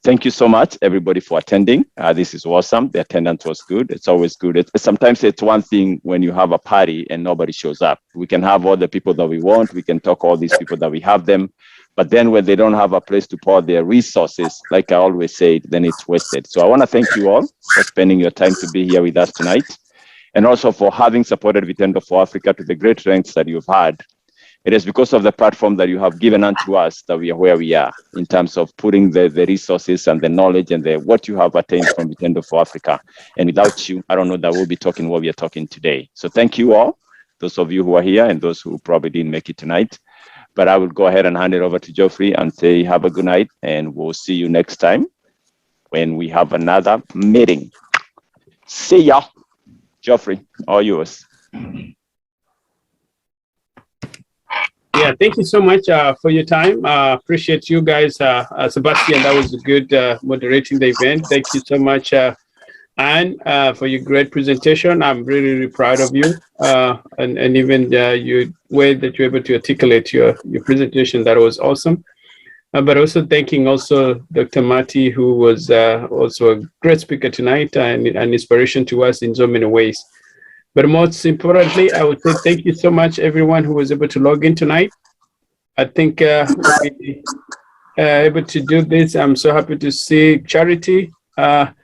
thank you so much, everybody, for attending. This is awesome. The attendance was good. It's always good. Sometimes it's one thing when you have a party and nobody shows up. We can have all the people that we want. We can talk all these people that we have them. But then when they don't have a place to pour their resources, like I always say, then it's wasted. So I want to thank you all for spending your time to be here with us tonight, and also for having supported Vitendo for Africa to the great ranks that you've had. It is because of the platform that you have given unto us that we are where we are in terms of putting the resources and the knowledge and what you have attained from Vitendo for Africa. And without you, I don't know that we'll be talking what we are talking today. So thank you all, those of you who are here and those who probably didn't make it tonight. But I will go ahead and hand it over to Geoffrey and say have a good night, and we'll see you next time when we have another meeting. See ya. Geoffrey, all yours. Yeah, thank you so much for your time. Appreciate you guys. Sebastian, that was good moderating the event. Thank you so much, Anne, for your great presentation. I'm really, really proud of you. And even your way that you're able to articulate your presentation, that was awesome. But also thanking also Dr. Mati, who was also a great speaker tonight and an inspiration to us in so many ways. But most importantly, I would say thank you so much, everyone who was able to log in tonight. I think we able to do this. I'm so happy to see Charity. You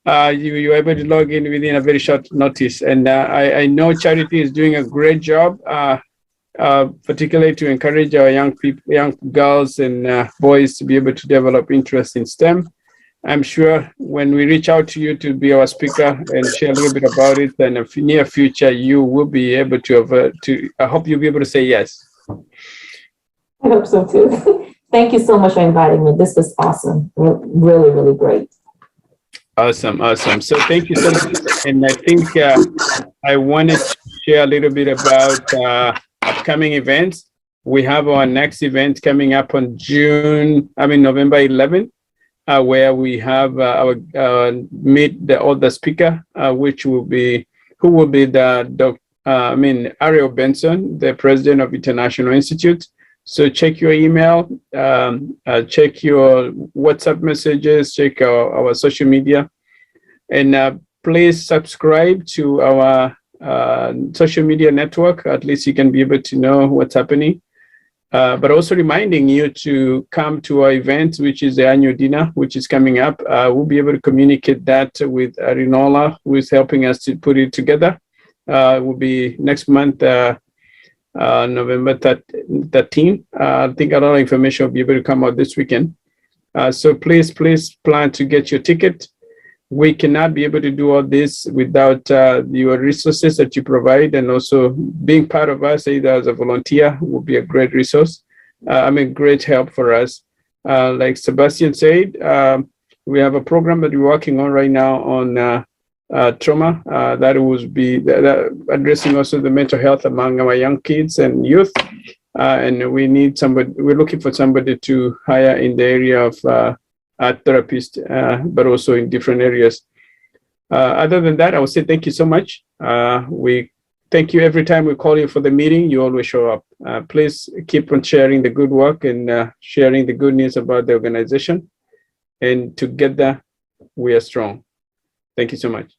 were able to log in within a very short notice. And I know Charity is doing a great job, particularly to encourage our young girls and boys to be able to develop interest in STEM. I'm sure when we reach out to you to be our speaker and share a little bit about it, then in the near future, you will be able to I hope you'll be able to say yes. I hope so too. Thank you so much for inviting me. This was awesome. Really, really great. Awesome. So thank you so much. And I think I wanted to share a little bit about upcoming events. We have our next event coming up on November 11th. Where we have meet the other speaker, who will be Ariel Benson, the president of International Institute. So check your email, check your WhatsApp messages, check our social media, and please subscribe to our social media network. At least you can be able to know what's happening. But also reminding you to come to our event, which is the annual dinner, which is coming up. We'll be able to communicate that with Rinola, who is helping us to put it together. It will be next month, November 13th. I think a lot of information will be able to come out this weekend. So please plan to get your ticket. We cannot be able to do all this without your resources that you provide, and also being part of us, either as a volunteer, will be a great resource. Great help for us. Like Sebastian said, we have a program that we're working on right now on trauma that will be addressing also the mental health among our young kids and youth. And we need somebody. We're looking for somebody to hire in the area of art therapist, but also in different areas. Other than that, I would say thank you so much. We thank you every time we call you for the meeting. You always show up. Please keep on sharing the good work and sharing the good news about the organization. And together, we are strong. Thank you so much.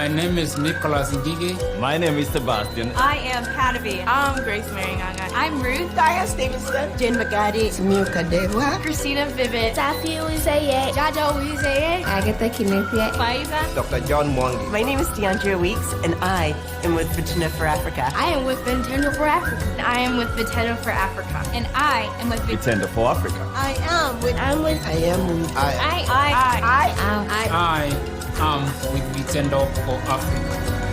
My name is Nicholas Ngige. My name is Sebastian. I am Panavi. I'm Grace Maringanga. I'm Ruth. Diane Stevenson. Jen McGaddy. Samir Kadewa. Christina Vivid. Safi Uzaye. Jajo Uzaye. Agatha Kinepia. Faiza. Dr. John Mwangi. My name is DeAndrea Weeks, and I am with Vitenda for Africa. I am with Vitenda for Africa. I am with Vitenda for Africa. And I am with Vitenda for Africa. I am with. I am with I am with Vitenda for Africa.